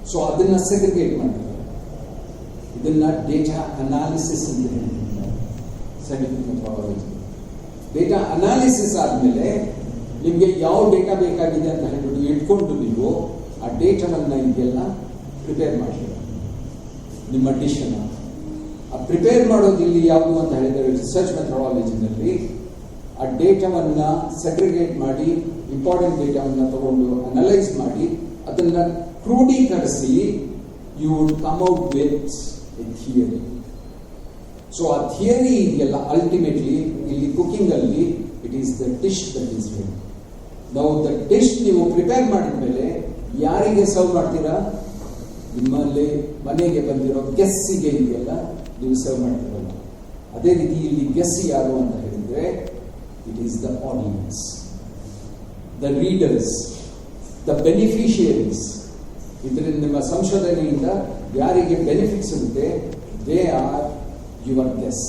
So ಅದನ್ನ ಸೆಗ್ರಿಗೇಟ್ ಮಾಡ್ತಾರೆ. ಇದನ್ನ ಡೇಟಾ ಅನಾಲಿಸಿಸ್ ಅಂತ ಹೇಳ್ತಾರೆ, ಸೈಂಟಿಫಿಕ್ ಮೆಥಡಾಲಜಿ. ಡೇಟಾ ಅನಾಲಿಸಿಸ್ ಆದ್ಮೇಲೆ ನಿಮ್ಗೆ ಯಾವ ಡೇಟಾ ಬೇಕಾಗಿದೆ ಅಂತ ಹೇಳ್ಬಿಟ್ಟು ಇಟ್ಕೊಂಡು ನೀವು ಆ ಡೇಟಾವನ್ನ ಇದೆಲ್ಲ ಪ್ರಿಪೇರ್ ಮಾಡ್ತೀರ. ನಿಮ್ಮ ಡಿಶ್ ಅನ್ನ ಆ ಪ್ರಿಪೇರ್ ಮಾಡೋದು ಇಲ್ಲಿ ಯಾವುದು ಅಂತ ಹೇಳಿದ್ರೆ ರಿಸರ್ಚ್ ಮೆಥಡಾಲಜಿನಲ್ಲಿ ಆ ಡೇಟಾವನ್ನ ಸೆಗ್ರಿಗೇಟ್ ಮಾಡಿ ಇಂಪಾರ್ಟೆಂಟ್ ಡೇಟಾವನ್ನ ತಗೊಂಡು ಅನಲೈಸ್ ಮಾಡಿ ಅದನ್ನ ಕ್ರೋಢೀಕರಿಸಿ you would come out with a theory. So ಆ ಥಿಯರಿ ಇದೆಯಲ್ಲ ಅಲ್ಟಿಮೇಟ್ಲಿ ಇಲ್ಲಿ ಕುಕಿಂಗ್ ಅಲ್ಲಿ it is the dish that is ready. ನಾವು ದ ಡಿಶ್ ನೀವು ಪ್ರಿಪೇರ್ ಮಾಡಿದ್ಮೇಲೆ ಯಾರಿಗೆ ಸರ್ವ್ ಮಾಡ್ತೀರಾ, ನಿಮ್ಮಲ್ಲಿ ಮನೆಗೆ ಬಂದಿರೋ ಗೆಸ್ಸಿಗೆ ಇದೆಯಲ್ಲ ನೀವು ಸರ್ವ್ ಮಾಡ್ತೀರಲ್ಲ. ಅದೇ ರೀತಿ ಇಲ್ಲಿ ಗೆಸ್ ಯಾರು ಅಂತ ಹೇಳಿದ್ರೆ it is the audience, the readers, the beneficiaries. ಇದರಿಂದ ನಿಮ್ಮ ಸಂಶೋಧನೆಯಿಂದ ಯಾರಿಗೆ ಬೆನಿಫಿಟ್ಸ್ ಇರುತ್ತೆ they are your guess.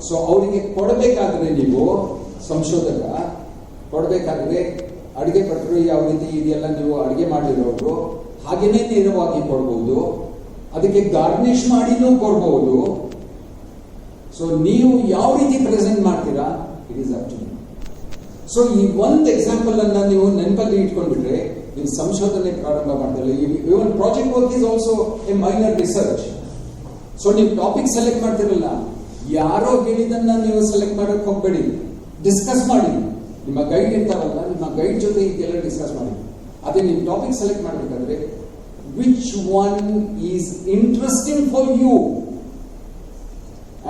So ಅವರಿಗೆ ಕೊಡಬೇಕಾದ್ರೆ ನೀವು ಸಂಶೋಧಕ ಕೊಡಬೇಕಾದ್ರೆ ಅಡುಗೆ ಭಟ್ರು ಯಾವ ರೀತಿ ಇದೆಲ್ಲ ನೀವು ಅಡುಗೆ ಮಾಡಿರೋರು ಹಾಗೇನೇ ನೇರವಾಗಿ ಕೊಡ್ಬೋದು, ಅದಕ್ಕೆ ಗಾರ್ನಿಶ್ ಮಾಡಿನೂ ಕೊಡ್ಬೋದು. ಸೊ ನೀವು ಯಾವ ರೀತಿ ಪ್ರೆಸೆಂಟ್ ಮಾಡ್ತೀರಾ it is up to you. So ಈ ಒಂದು ಎಕ್ಸಾಂಪಲ್ ಅನ್ನ ನೀವು ನೆನಪಲ್ಲಿ ಇಟ್ಕೊಂಡ್ಬಿಟ್ರೆ ನೀವು ಸಂಶೋಧನೆ ಪ್ರಾರಂಭ ಮಾಡ್ತಾರೆ. Even project work is also a minor research. So ನೀವು ಟಾಪಿಕ್ ಸೆಲೆಕ್ಟ್ ಮಾಡ್ತಿರಲ್ಲ, ಯಾರೋ ಹೇಳಿದನ್ನ ನೀವು ಸೆಲೆಕ್ಟ್ ಮಾಡಕ್ ಹೋಗ್ಬೇಡಿ, ಡಿಸ್ಕಸ್ ಮಾಡಿ. ನಿಮ್ಮ ಗೈಡ್ ಇರ್ತಾರಲ್ಲ, ನಿಮ್ಮ ಗೈಡ್ ಜೊತೆ ಇದೆಲ್ಲ ಡಿಸ್ಕಸ್ ಮಾಡಿ. ಅದೇ ನೀವು ಟಾಪಿಕ್ ಸೆಲೆಕ್ಟ್ ಮಾಡಬೇಕಾದ್ರೆ which one is interesting for you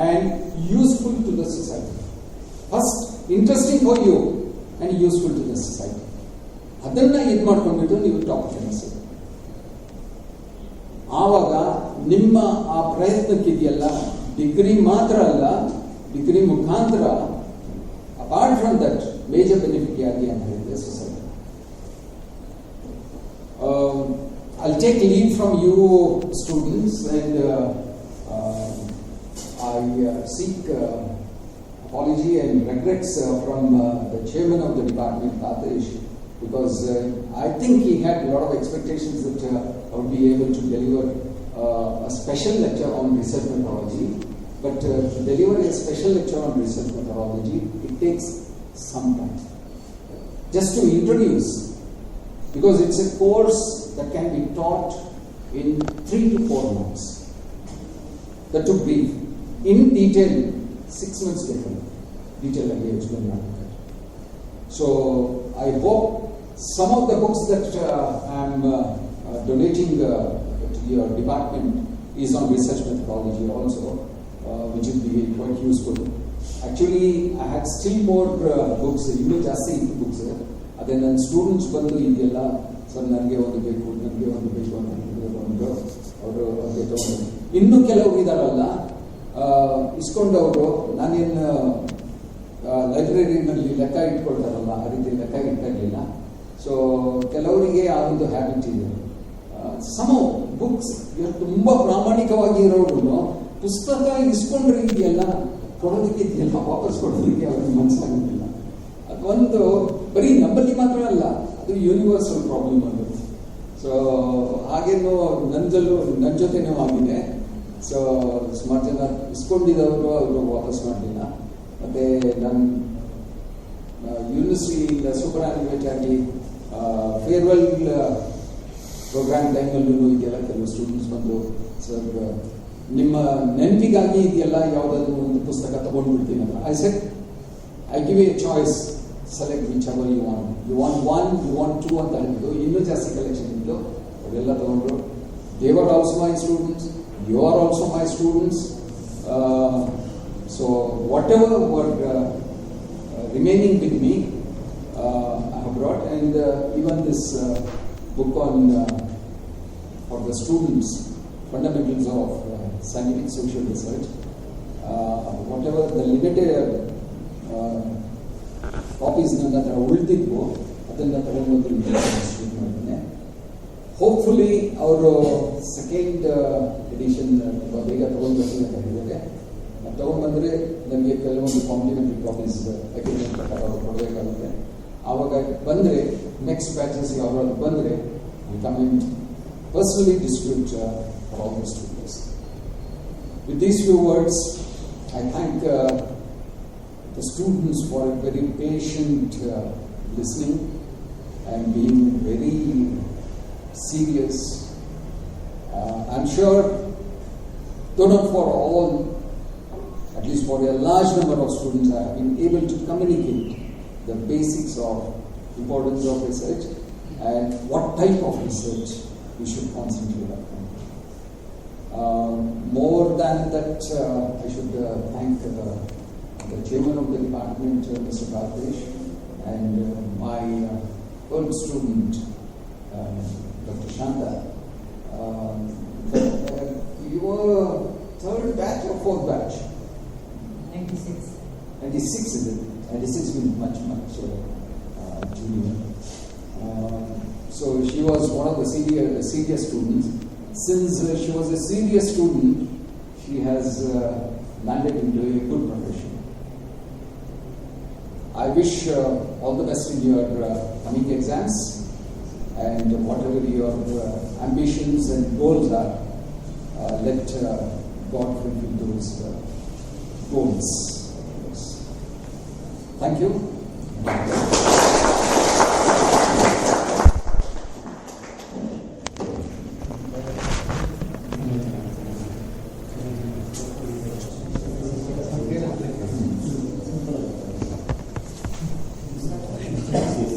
and useful to the society. First, interesting for you and useful to the society. ಅದನ್ನ ಇದು ಮಾಡ್ಕೊಂಡ್ಬಿಟ್ಟು ನೀವು ಟಾಪಿಕ್ ಅನಿಸಿ. ಆವಾಗ ನಿಮ್ಮ ಆ ಪ್ರಯತ್ನಕ್ಕಿದೆಯಲ್ಲ ಡಿಗ್ರಿ ಮಾತ್ರ ಅಲ್ಲ, ಡಿಗ್ರಿ ಮುಖಾಂತರ apart from that major benefit ಯಾರಿಗೆ ಅಂತ ಹೇಳಿದ್ರೆ society. I'll take leave from you students and I seek apology and regrets from the chairman of the department, Katesh, because I think he had a lot of expectations that I would be able to deliver a special lecture on research methodology. But to deliver a special lecture on research methodology, it takes some time. Just to introduce, because it's a course that can be taught in 3 to 4 months. That to brief. In detail, 6 months later, detail again explain. So I hope some of the books that I am donating to your department is on research methodology also, which will be quite useful. Actually, I had still more books, ಇನ್ನೂ ಜಾಸ್ತಿ books. ಅದೇ ನನ್ನ students ಬಂದು ಇದೆಲ್ಲ sir ನನಗೆ ಒಂದು ಬೇಕು ಅಂತ ಹೇಳಿದ್ರು. ಅವರು ಅದಕ್ಕೆ ತಗೊಂಡು ಇನ್ನೂ ಕೆಲವರು ಇದಾರಲ್ಲ ಇಸ್ಕೊಂಡವರು, ನಾನೇನು ಲೈಬ್ರರಿನಲ್ಲಿ ಲೆಕ್ಕ ಇಟ್ಕೊಳ್ತಾರಲ್ಲ ಆ ರೀತಿ ಲೆಕ್ಕ ಇಟ್ಟಿರಲಿಲ್ಲ. ಸೊ ಕೆಲವರಿಗೆ ಆ ಒಂದು ಹ್ಯಾಬಿಟ್ ಇದೆ. ಸಮ್ ಬುಕ್ಸ್ ತುಂಬಾ ಪ್ರಾಮಾಣಿಕವಾಗಿ ಇರೋರು ಪುಸ್ತಕ ಇಸ್ಕೊಂಡ್ರೆ ಇದೆಯಲ್ಲ ಕೊಡೋದಕ್ಕೆ ಇದೆಯಲ್ಲ ವಾಪಸ್ ಕೊಡೋದಕ್ಕೆ ಅವ್ರಿಗೆ ಮನಸ್ಸಾಗೋದಿಲ್ಲ. ಅದೊಂದು ಬರೀ ನಮ್ಮಲ್ಲಿ ಮಾತ್ರ ಅಲ್ಲ, ಅದು ಯೂನಿವರ್ಸಲ್ ಪ್ರಾಬ್ಲಮ್ ಅದು. ಸೊ ಹಾಗೇನು ನನ್ನ ಜೊತೆನೂ ಆಗಿದೆ. ಸೊ ಸುಮಾರು ಜನ ಇಸ್ಕೊಂಡಿದ್ದವರು ಅವರು ವಾಪಸ್ ಮಾಡಲಿಲ್ಲ. ಮತ್ತೆ ನಾನು ಯೂನಿವರ್ಸಿಟಿಯಿಂದ ಸೂಪರ್ ಆನಿಮೇಟ್ ಆಗಿ ಫೇರ್ವೆಲ್ ಪ್ರೋಗ್ರಾಮ್ ಟೈಮಲ್ಲೂ ಇದೆಲ್ಲ ಕೆಲವು ಸ್ಟೂಡೆಂಟ್ಸ್ ಬಂದು ಸರ್ ನಿಮ್ಮ ನೆನಪಿಗಾಗಿ ಇದೆಲ್ಲ ಯಾವುದಾದ್ರು ಒಂದು ಪುಸ್ತಕ ತಗೊಂಡ್ಬಿಡ್ತೀನಲ್ಲ. I give a choice, select whichever you want. You want 1, you want 2 ಅಂತ ಹೇಳಿದ್ದು. ಇನ್ನೂ ಜಾಸ್ತಿ ಕಲೆಕ್ಷನ್ ಇದ್ದು ಅವೆಲ್ಲ ತಗೊಂಡ್ರು. They were also my students, you are also my students. So whatever were remaining with me, I have brought, and even this book on for the students, fundamentals of scientific social research. Whatever the limited copies ನನ್ನ ಹತ್ರ ಉಳಿದಿದ್ವು ಅದನ್ನು ತಗೊಂಡು ಶುರು ಮಾಡಿದ್ದೇನೆ. Hopefully ಅವರು second edition ತುಂಬ ಬೇಗ ತಗೊಂಡ್ಬರ್ತೀನಿ ಅಂತ ಹೇಳಿದ್ದಾರೆ. ತಗೊಂಡ್ಬಂದರೆ ನನಗೆ ಕೆಲವೊಂದು ಕಾಂಪ್ಲಿಮೆಂಟರಿ ಕಾಪೀಸ್ ಅಗ್ರಿಮೆಂಟ್ ಪ್ರಕಾರ ಅವರು ಕೊಡಬೇಕಾಗುತ್ತೆ. ಆವಾಗ ಬಂದರೆ ನೆಕ್ಸ್ಟ್ ಬ್ಯಾಚಸ್ ಯಾವಾಗ ಬಂದರೆ come in personally distribute for all the students. With these few words I thank the students for a very patient listening and being very serious. I'm sure, though not for all, at least for a large number of students, I have been able to communicate the basics of importance of research and what type of research we should concentrate upon. More than that, I should thank the chairman of the department, Mr. Bhavesh, and my old student, Dr. Shanta. You were third batch or fourth batch? 96. 96 is it? 96 means much junior. So she was one of the senior students. Since she was a serious student, she has landed into a good profession. I wish all the best in your coming exams, and whatever your ambitions and goals are, let God fulfill those goals. Thank you.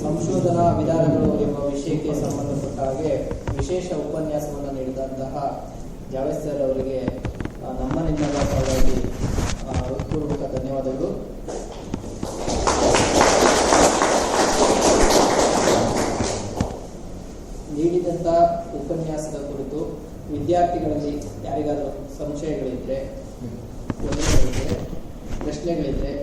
ಸಂಶೋಧನಾ ವಿಧಾನಗಳು ಎಂಬ ವಿಷಯಕ್ಕೆ ಸಂಬಂಧಪಟ್ಟ ಹಾಗೆ ವಿಶೇಷ ಉಪನ್ಯಾಸವನ್ನು ನೀಡಿದಂತಹ Javed sir ಅವರಿಗೆ ನಮ್ಮ ನಿಮ್ಮೆಲ್ಲರ ಪರವಾಗಿ ಹೃತ್ಪೂರ್ವಕ ಧನ್ಯವಾದಗಳು. ನೀಡಿದಂಥ ಉಪನ್ಯಾಸದ ಕುರಿತು ವಿದ್ಯಾರ್ಥಿಗಳಲ್ಲಿ ಯಾರಿಗಾದರೂ ಸಂಶಯಗಳಿದ್ದರೆ, ಪ್ರಶ್ನೆಗಳಿದ್ದರೆ